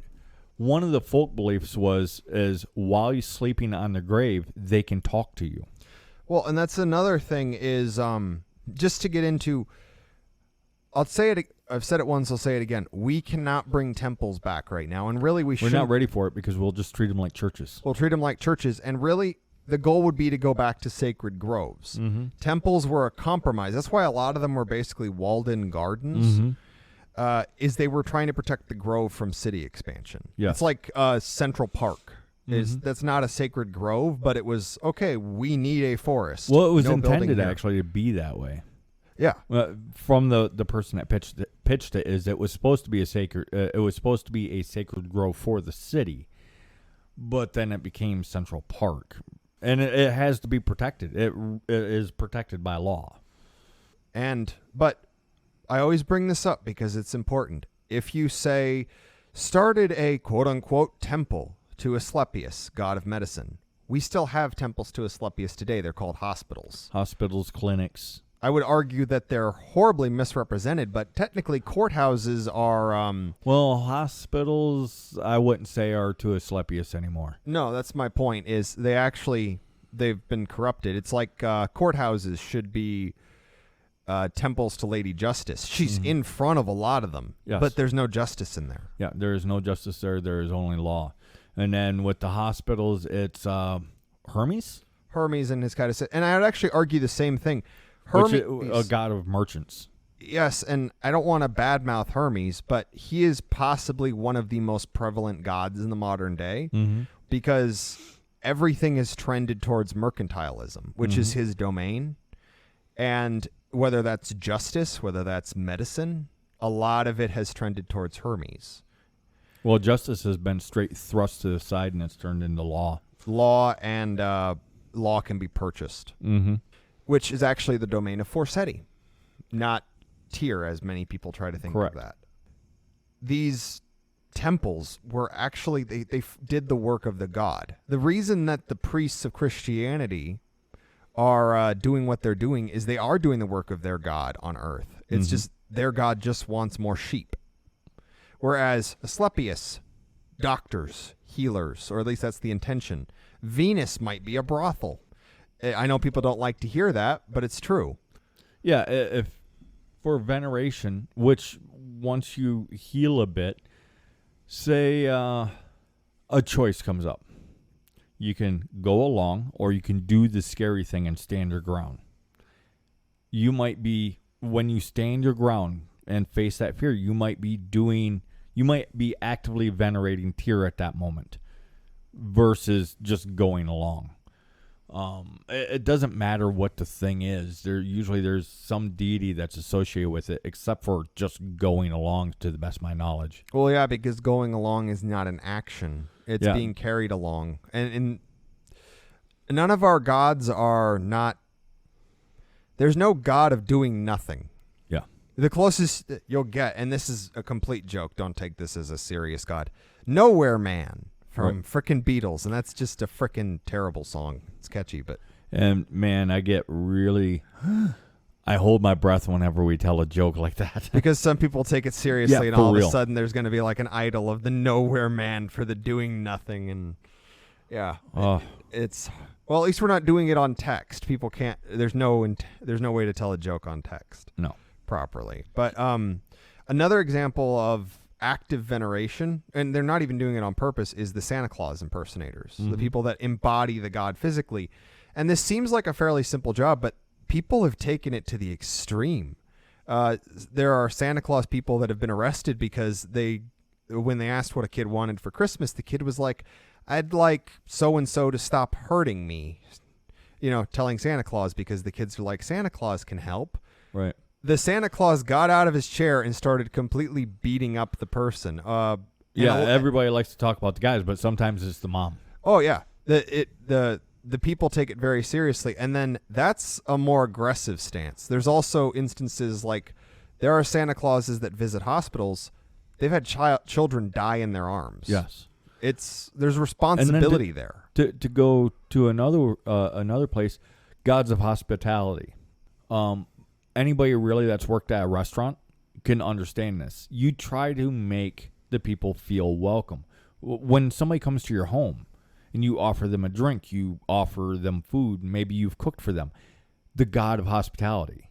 one of the folk beliefs is while you're sleeping on the grave, they can talk to you. Well, and that's another thing is just to get into, I'll say it. I've said it once. I'll say it again. We cannot bring temples back right now, and really we shouldn't. We're not ready for it because we'll just treat them like churches. We'll treat them like churches, and really the goal would be to go back to sacred groves. Temples were a compromise. That's why a lot of them were basically walled-in gardens. Is they were trying to protect the grove from city expansion. Yes. It's like Central Park. That's not a sacred grove, but it was, okay, we need a forest. Well, it was intended actually to be that way. Yeah. From the person that pitched it is it was supposed to be a sacred grove for the city, but then it became Central Park, and it has to be protected. It is protected by law. But I always bring this up because it's important. If you say started a quote unquote temple to Asclepius, god of medicine, we still have temples to Asclepius today. They're called hospitals. Hospitals, clinics. I would argue that they're horribly misrepresented, but technically courthouses are... well, hospitals, I wouldn't say are to Asclepius anymore. No, that's my point, is they've been corrupted. It's like courthouses should be temples to Lady Justice. She's in front of a lot of them, but there's no justice in there. Yeah, there is no justice there. There is only law. And then with the hospitals, it's Hermes? Hermes and his kind of... And I would actually argue the same thing. Hermes, a god of merchants. Yes, and I don't want to badmouth Hermes, but he is possibly one of the most prevalent gods in the modern day because everything is trended towards mercantilism, which is his domain. And whether that's justice, whether that's medicine, a lot of it has trended towards Hermes. Well, justice has been straight thrust to the side, and it's turned into law. Law and law can be purchased. Which is actually the domain of Forseti, not Tyr, as many people try to think of that. These temples were actually, they did the work of the god. The reason that the priests of Christianity are doing what they're doing is they are doing the work of their god on earth. It's just their god just wants more sheep. Whereas Asclepius, doctors, healers, or at least that's the intention. Venus might be a brothel. I know people don't like to hear that, but it's true. Yeah, if for veneration, which once you heal a bit, say a choice comes up. You can go along, or you can do the scary thing and stand your ground. You might be, when you stand your ground and face that fear, you might be actively venerating Tyr at that moment versus just going along. It doesn't matter what the thing is. There's some deity that's associated with it, except for just going along, to the best of my knowledge. Well, yeah, because going along is not an action; it's being carried along. And none of our gods are not. There's no god of doing nothing. Yeah. The closest you'll get, and this is a complete joke. Don't take this as a serious god. Nowhere Man. From frickin' Beatles, and that's just a frickin' terrible song. It's catchy, but... And, man, I get really... I hold my breath whenever we tell a joke like that. Because some people take it seriously, and all of a sudden there's going to be like an idol of the Nowhere Man for the doing nothing, and... Yeah. It's... Well, at least we're not doing it on text. People can't... There's no way to tell a joke on text. No. Properly. But another example of active veneration, and they're not even doing it on purpose, is the Santa Claus impersonators, the people that embody the god physically. And this seems like a fairly simple job, but people have taken it to the extreme. There are Santa Claus people that have been arrested because when they asked what a kid wanted for Christmas, the kid was like, I'd like so-and-so to stop hurting me, telling Santa Claus, because the kids are like, Santa Claus can help. Right. The Santa Claus got out of his chair and started completely beating up the person. Everybody likes to talk about the guys, but sometimes it's the mom. Oh, yeah. The people take it very seriously, and then that's a more aggressive stance. There's also instances like there are Santa Clauses that visit hospitals. They've had children die in their arms. Yes. There's responsibility there. To go to another place, gods of hospitality. Anybody really that's worked at a restaurant can understand this. You try to make the people feel welcome. When somebody comes to your home and you offer them a drink, you offer them food, maybe you've cooked for them, the god of hospitality.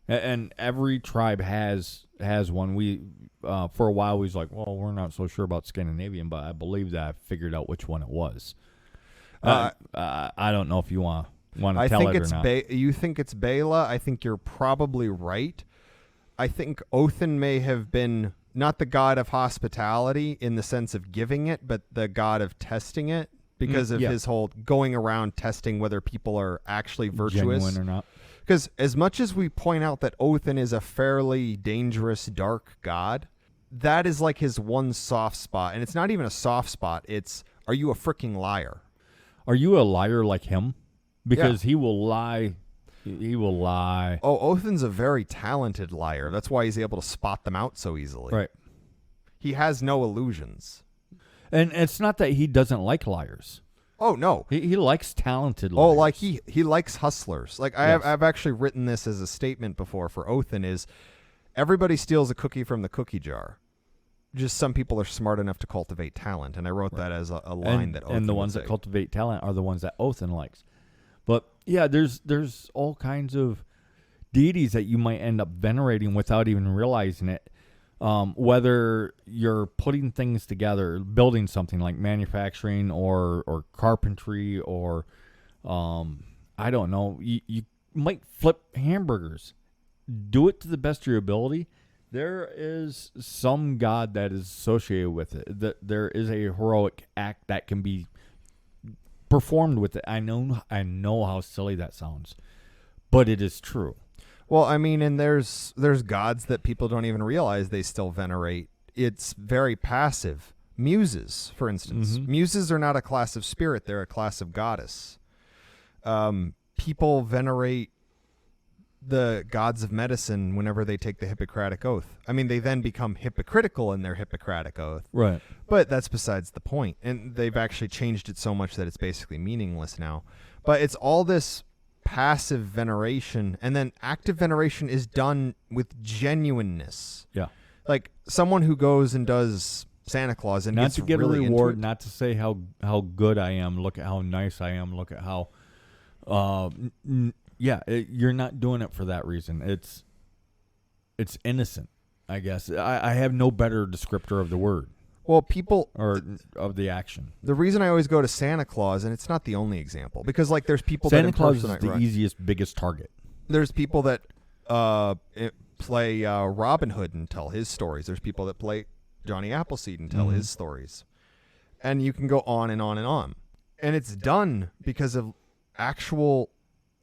And every tribe has one. We for a while we was like, well, we're not so sure about Scandinavian, but I believe that I figured out which one it was. I don't know if you want to tell it or not. You think it's Bela? I think you're probably right. I think Othin may have been not the god of hospitality in the sense of giving it, but the god of testing it, because of his whole going around testing whether people are actually virtuous. Genuine or not. Because as much as we point out that Othin is a fairly dangerous, dark god, that is like his one soft spot. And it's not even a soft spot. It's, are you a freaking liar? Are you a liar like him? Because he will lie. He will lie. Oh, Othin's a very talented liar. That's why he's able to spot them out so easily. Right. He has no illusions. And it's not that he doesn't like liars. Oh, no. He likes talented liars. Oh, like he likes hustlers. Like I've actually written this as a statement before for Othin is everybody steals a cookie from the cookie jar. Just some people are smart enough to cultivate talent. And I wrote that as a line that Othin and the ones would that say. cultivate talent are the ones that Othin likes. But yeah, there's all kinds of deities that you might end up venerating without even realizing it. Whether you're putting things together, building something like manufacturing or carpentry or I don't know, you might flip hamburgers. Do it to the best of your ability. There is some god that is associated with it. That there is a heroic act that can be performed with it. I know how silly that sounds, but it is true. Well, I mean, and there's gods that people don't even realize they still venerate. It's very passive. Muses, for instance. Mm-hmm. Muses are not a class of spirit. They're a class of goddess. People venerate the gods of medicine whenever they take the Hippocratic Oath. I mean, they then become hypocritical in their Hippocratic Oath. Right. But that's besides the point. And they've actually changed it so much that it's basically meaningless now. But it's all this passive veneration, and then active veneration is done with genuineness. Yeah. Like someone who goes and does Santa Claus and not gets to get really a reward, into it. not to say how good I am, look at how nice I am, look at how you're not doing it for that reason. It's innocent, I guess. I have no better descriptor of the word. Well, people or of the action. The reason I always go to Santa Claus, and it's not the only example, because like there's people Santa that Claus is the easiest, biggest target. There's people that play Robin Hood and tell his stories. There's people that play Johnny Appleseed and tell his stories, and you can go on and on and on. And it's done because of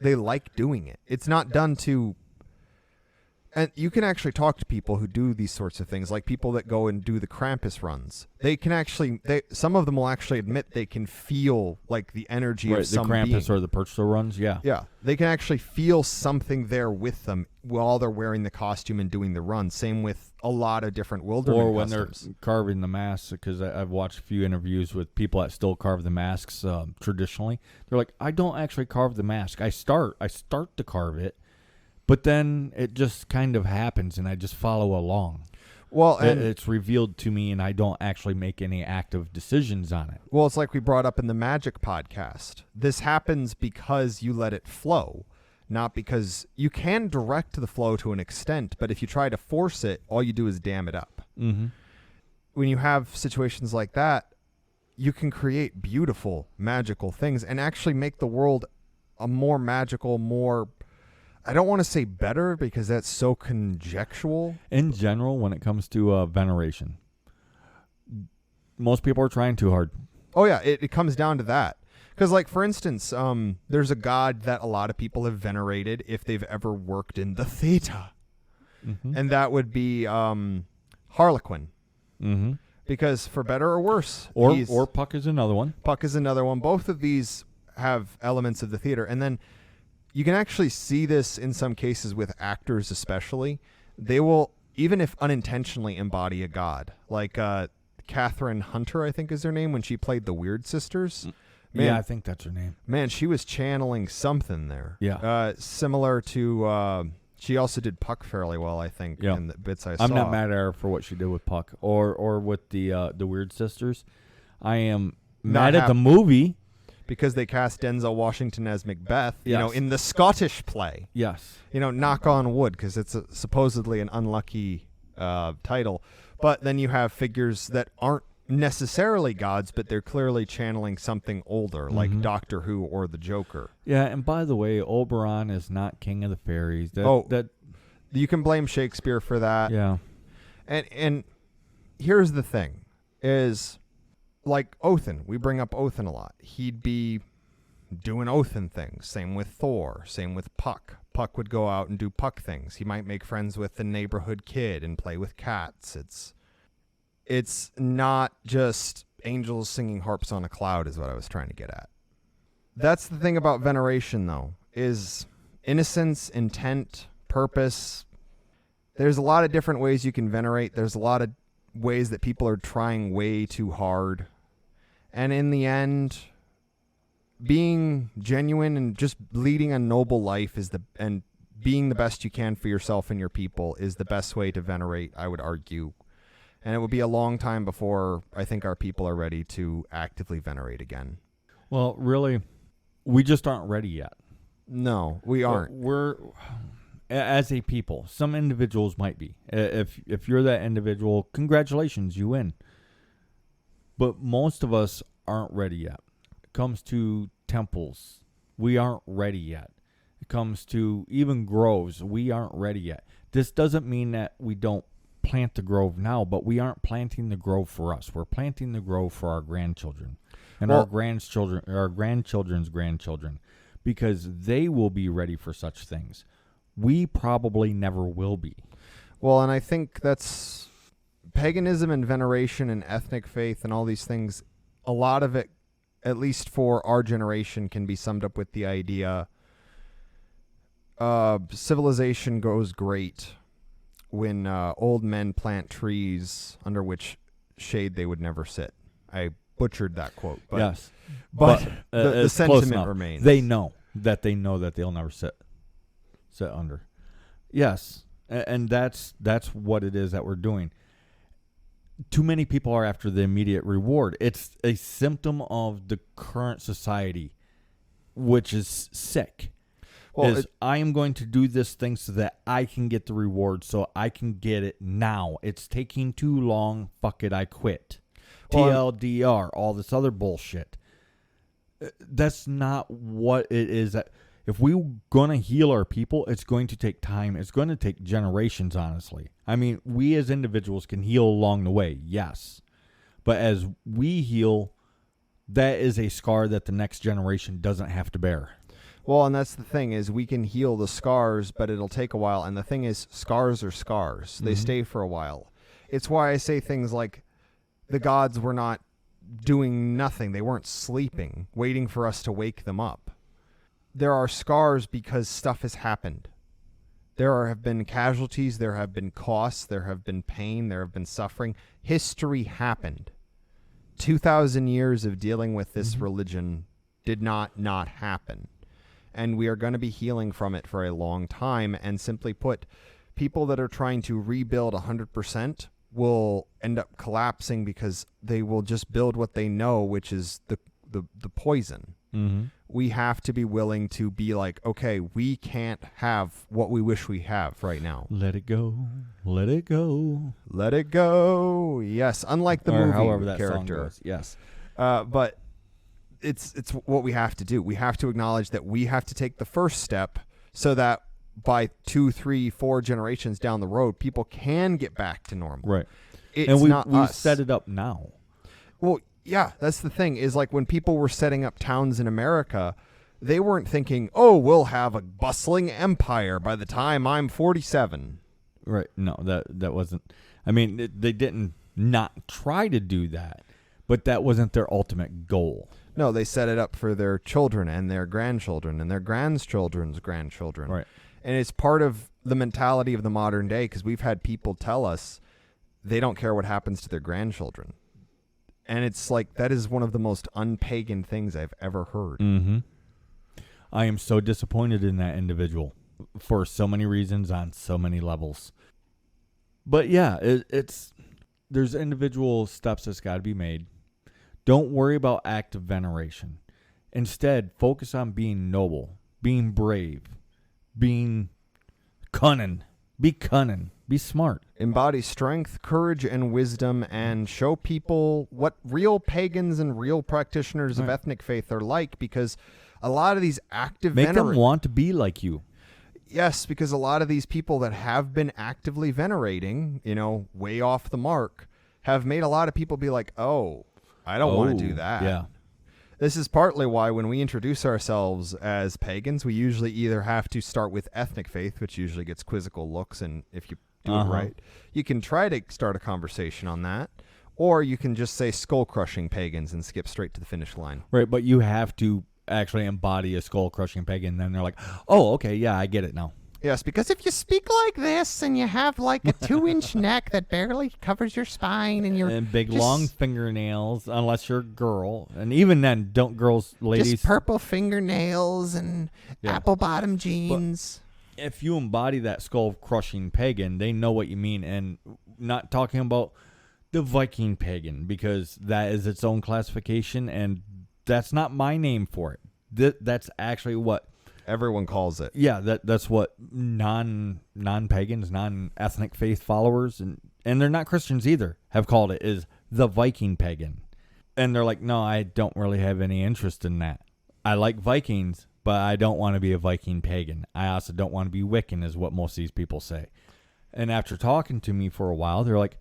they like doing it. It's not done to. And you can actually talk to people who do these sorts of things, like people that go and do the Krampus runs. They can actually, some of them will actually admit they can feel like the energy of some being. The Krampus or the Perchta runs, yeah. Yeah, they can actually feel something there with them while they're wearing the costume and doing the run. Same with a lot of different Wilderman Or when customs. they're carving the masks, because I've watched a few interviews with people that still carve the masks traditionally. They're like, I don't actually carve the mask. I start to carve it. But then it just kind of happens, and I just follow along. Well, and it's revealed to me, and I don't actually make any active decisions on it. Well, it's like we brought up in the Magic podcast. This happens because you let it flow, not because you can direct the flow to an extent, but if you try to force it, all you do is dam it up. Mm-hmm. When you have situations like that, you can create beautiful, magical things and actually make the world a more magical, more I don't want to say better because that's so conjectural. In general, when it comes to veneration, most people are trying too hard. Oh, yeah, it comes down to that. Because, like, for instance, there's a god that a lot of people have venerated if they've ever worked in the theater. Mm-hmm. And that would be Harlequin. Mm-hmm. Because for better or worse, or Puck is another one. Puck is another one. Both of these have elements of the theater. And then you can actually see this in some cases with actors especially. They will, even if unintentionally, embody a god. Like Catherine Hunter, I think is her name, when she played the Weird Sisters. Man, Yeah, I think that's her name. Man, she was channeling something there. Yeah. Similar to... she also did Puck fairly well, I think, Yeah. in the bits I saw. I'm not mad at her for what she did with Puck or with the Weird Sisters. I am mad at the movie. Because they cast Denzel Washington as Macbeth, Yes. in the Scottish play. Yes. Knock on wood, because it's supposedly an unlucky title. But then you have figures that aren't necessarily gods, but they're clearly channeling something older, like Doctor Who or the Joker. Yeah, and by the way, Oberon is not King of the Fairies. You can blame Shakespeare for that. Yeah. And here's the thing, is like Othin. We bring up Othin a lot. He'd be doing Othin things. Same with Thor. Same with Puck. Puck would go out and do Puck things. He might make friends with the neighborhood kid and play with cats. It's not just angels singing harps on a cloud is what I was trying to get at. That's the thing about veneration, though, is innocence, intent, purpose. There's a lot of different ways you can venerate. There's a lot of ways that people are trying way too hard. And in the end, being genuine and just leading a noble life and being the best you can for yourself and your people is the best way to venerate, I would argue. And it would be a long time before I think our people are ready to actively venerate again. Well, really, we just aren't ready yet. No, we aren't. We're as a people. Some individuals might be. If you're that individual, congratulations, you win. But most of us aren't ready yet. It comes to temples, we aren't ready yet. It comes to even groves, we aren't ready yet. This doesn't mean that we don't plant the grove now, but we aren't planting the grove for us. We're planting the grove for our grandchildren and our grandchildren's grandchildren, because they will be ready for such things. We probably never will be. Well, and I think that's paganism and veneration and ethnic faith and all these things. A lot of it, at least for our generation, can be summed up with the idea civilization goes great when old men plant trees under which shade they would never sit. I butchered that quote. But, yes. But the sentiment remains. They know that they'll never sit under. Yes. And that's what it is that we're doing. Too many people are after the immediate reward. It's a symptom of the current society, which is sick. Well, I am going to do this thing so that I can get the reward, so I can get it now. It's taking too long. Fuck it, I quit. TLDR, all this other bullshit. That's not what it is. If we're going to heal our people, it's going to take time. It's going to take generations, honestly. I mean, we as individuals can heal along the way, yes. But as we heal, that is a scar that the next generation doesn't have to bear. Well, and that's the thing, is we can heal the scars, but it'll take a while. And the thing is, scars are scars. They stay for a while. It's why I say things like the gods were not doing nothing. They weren't sleeping, waiting for us to wake them up. There are scars because stuff has happened. There have been casualties. There have been costs. There have been pain. There have been suffering. History happened. 2,000 years of dealing with this religion did not happen. And we are going to be healing from it for a long time. And simply put, people that are trying to rebuild 100% will end up collapsing because they will just build what they know, which is the poison. Mm-hmm. We have to be willing to be like, okay, we can't have what we wish we have right now. Let it go. Let it go. Let it go. Yes, unlike the movie however that character. song goes. Yes. But it's what we have to do. We have to acknowledge that we have to take the first step so that by 2, 3, 4 generations down the road, people can get back to normal. Right. It's And not we us. set it up now. Well, yeah, that's the thing, is like when people were setting up towns in America, they weren't thinking, oh, we'll have a bustling empire by the time I'm 47. Right. No, that wasn't. I mean, they didn't not try to do that, but that wasn't their ultimate goal. No, they set it up for their children and their grandchildren and their grandchildren's grandchildren. Right. And it's part of the mentality of the modern day, because we've had people tell us they don't care what happens to their grandchildren. And it's like, that is one of the most unpagan things I've ever heard. Mm-hmm. I am so disappointed in that individual for so many reasons on so many levels. But yeah, there's individual steps that's got to be made. Don't worry about active veneration. Instead, focus on being noble, being brave, being cunning. Be cunning. Be smart. Embody strength, courage, and wisdom, and show people what real pagans and real practitioners of ethnic faith are like, because a lot of these active Make them want to be like you. Yes, because a lot of these people that have been actively venerating, way off the mark, have made a lot of people be like, oh, I don't want to do that. Yeah. This is partly why when we introduce ourselves as pagans, we usually either have to start with ethnic faith, which usually gets quizzical looks, and if you do it right, you can try to start a conversation on that, or you can just say skull-crushing pagans and skip straight to the finish line. Right, but you have to actually embody a skull-crushing pagan, and then they're like, oh, okay, yeah, I get it now. Yes, because if you speak like this and you have like a 2-inch neck that barely covers your spine and big long fingernails, unless you're a girl, and even then, ladies, just purple fingernails and apple bottom jeans. But if you embody that skull-crushing pagan, they know what you mean, and not talking about the Viking pagan, because that is its own classification, and that's not my name for it. That's actually what everyone calls it. Yeah, that's what non-pagans, non-ethnic faith followers, and they're not Christians either, have called it, is the Viking pagan. And they're like, no, I don't really have any interest in that. I like Vikings, but I don't want to be a Viking pagan. I also don't want to be Wiccan, is what most of these people say. And after talking to me for a while, they're like,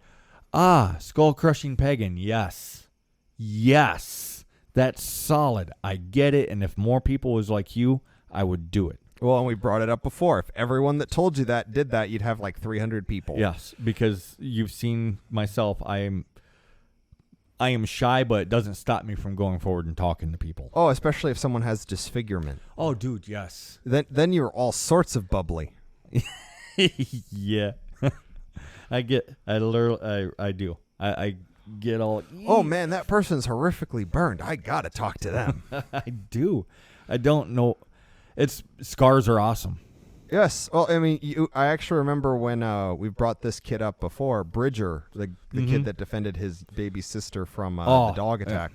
skull-crushing pagan, yes. Yes, that's solid. I get it, and if more people was like you, I would do it. Well, and we brought it up before. If everyone that told you that did that, you'd have like 300 people. Yes, because you've seen myself. I am shy, but it doesn't stop me from going forward and talking to people. Oh, especially if someone has disfigurement. Oh, dude, yes. Then you're all sorts of bubbly. Yeah. I do. I get all... Oh, man, that person's horrifically burned. I got to talk to them. I do. I don't know... Scars are awesome. Yes. Well, I mean, I actually remember when we brought this kid up before, Bridger, the kid that defended his baby sister from the dog attack.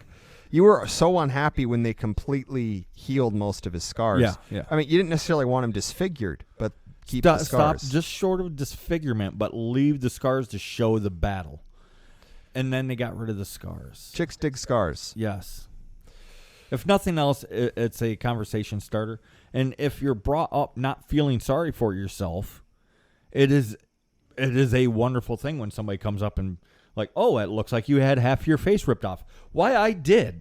You were so unhappy when they completely healed most of his scars. Yeah. I mean, you didn't necessarily want him disfigured, but keep the scars. Stop just short of disfigurement, but leave the scars to show the battle. And then they got rid of the scars. Chicks dig scars. Yes. If nothing else, it's a conversation starter. And if you're brought up not feeling sorry for yourself, it is a wonderful thing when somebody comes up and like, oh, it looks like you had half your face ripped off. Why, I did.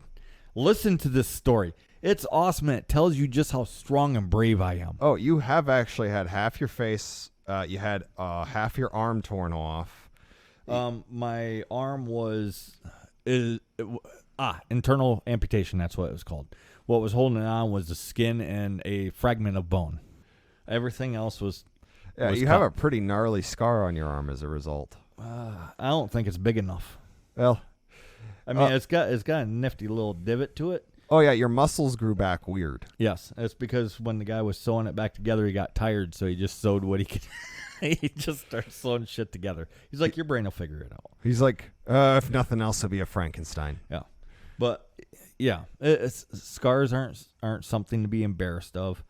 Listen to this story. It's awesome, and it tells you just how strong and brave I am. Oh, you have actually had half your face. You had half your arm torn off. My arm was... internal amputation, that's what it was called. What was holding it on was the skin and a fragment of bone. Everything else was... Yeah, you have a pretty gnarly scar on your arm as a result. I don't think it's big enough. Well... I mean, it's got a nifty little divot to it. Oh, yeah, your muscles grew back weird. Yes, it's because when the guy was sewing it back together, he got tired, so he just sewed what he could... He just started sewing shit together. He's like, your brain will figure it out. He's like, if nothing else, it'll be a Frankenstein. Yeah. But yeah, scars aren't something to be embarrassed of.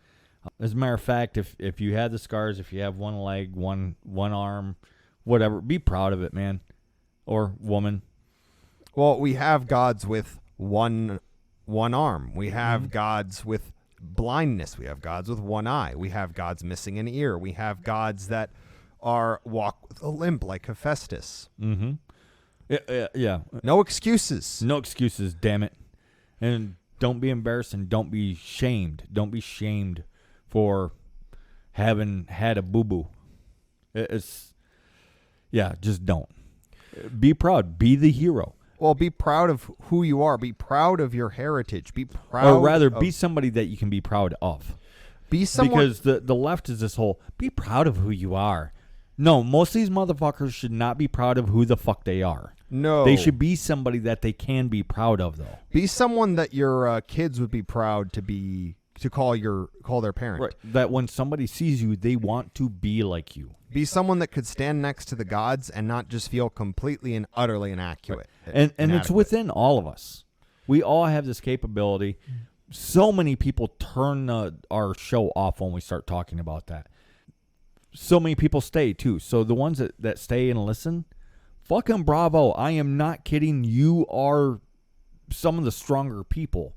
As a matter of fact, if you had the scars, if you have one leg, one arm, whatever, be proud of it, man, or woman. Well, we have gods with one arm. We have gods with blindness. We have gods with one eye. We have gods missing an ear. We have gods that are walk with a limp like Hephaestus. Mm-hmm. Yeah. No excuses. No excuses, damn it. And don't be embarrassed and don't be shamed. Don't be shamed for having had a boo-boo. Just don't. Be proud. Be the hero. Well, be proud of who you are. Be proud of your heritage. Be proud. Or rather, be somebody that you can be proud of. Be someone. Because the left is this whole, be proud of who you are. No, most of these motherfuckers should not be proud of who the fuck they are. No. They should be somebody that they can be proud of, though. Be someone that your kids would be proud to call their parent. Right. That when somebody sees you, they want to be like you. Be someone that could stand next to the gods and not just feel completely and utterly inaccurate. Right. And it's within all of us. We all have this capability. So many people turn our show off when we start talking about that. So many people stay, too. So the ones that stay and listen, fucking bravo. I am not kidding. You are some of the stronger people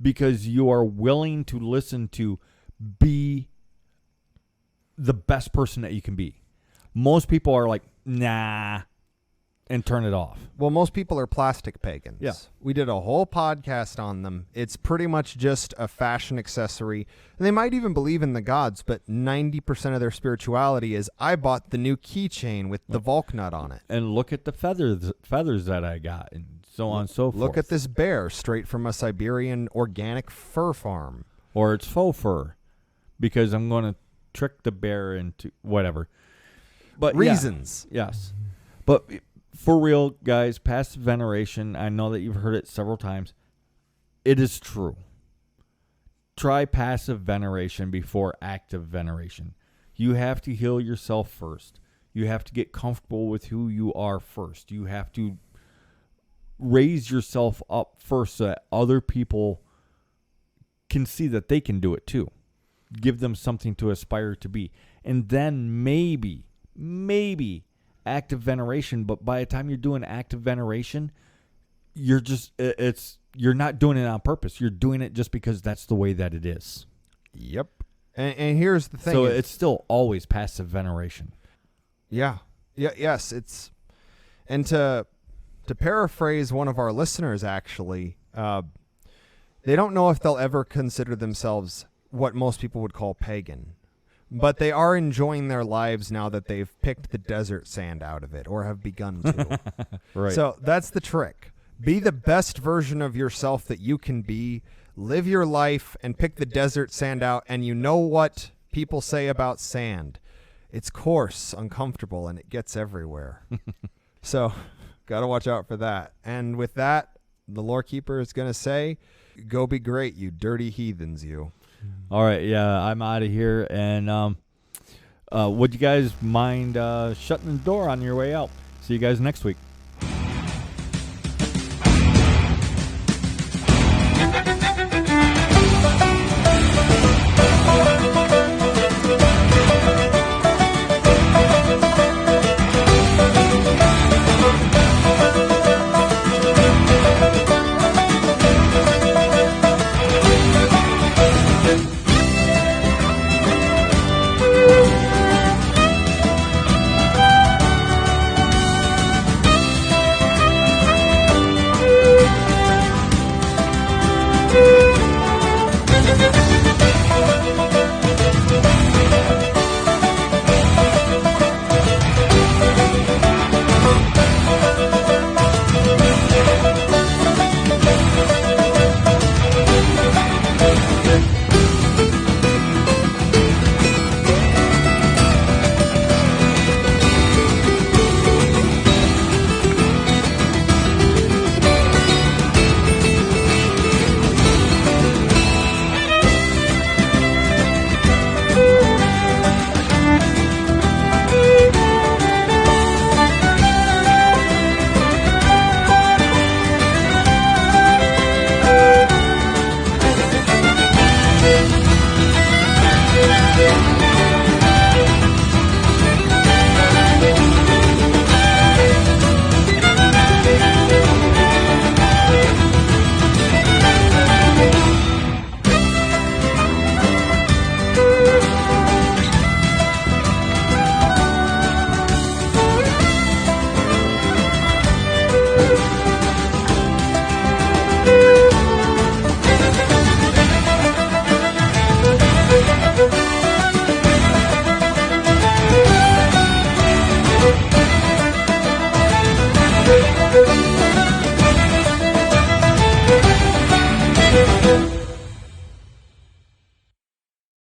because you are willing to listen to be the best person that you can be. Most people are like, nah, and turn it off. Well, most people are plastic pagans. Yeah. We did a whole podcast on them. It's pretty much just a fashion accessory. And they might even believe in the gods, but 90% of their spirituality is, I bought the new keychain with the Volk nut on it. And look at the feathers that I got, and so on and so forth. Look at this bear straight from a Siberian organic fur farm. Or it's faux fur, because I'm going to trick the bear into whatever. But reasons. Yeah, yes. But for real, guys, passive veneration, I know that you've heard it several times. It is true. Try passive veneration before active veneration. You have to heal yourself first. You have to get comfortable with who you are first. You have to raise yourself up first so that other people can see that they can do it too. Give them something to aspire to be. And then maybe active veneration, but by the time you're doing active veneration, you're not doing it on purpose. You're doing it just because that's the way that it is. Yep. And here's the thing. So it's still always passive veneration. Yeah. Yes, it's, and to paraphrase one of our listeners, actually, they don't know if they'll ever consider themselves what most people would call pagan. But they are enjoying their lives now that they've picked the desert sand out of it, or have begun to. Right. So that's the trick. Be the best version of yourself that you can be. Live your life and pick the desert sand out. And you know what people say about sand. It's coarse, uncomfortable, and it gets everywhere. So got to watch out for that. And with that, the lore keeper is going to say, go be great, you dirty heathens, you. All right, yeah, I'm out of here. And would you guys mind shutting the door on your way out? See you guys next week.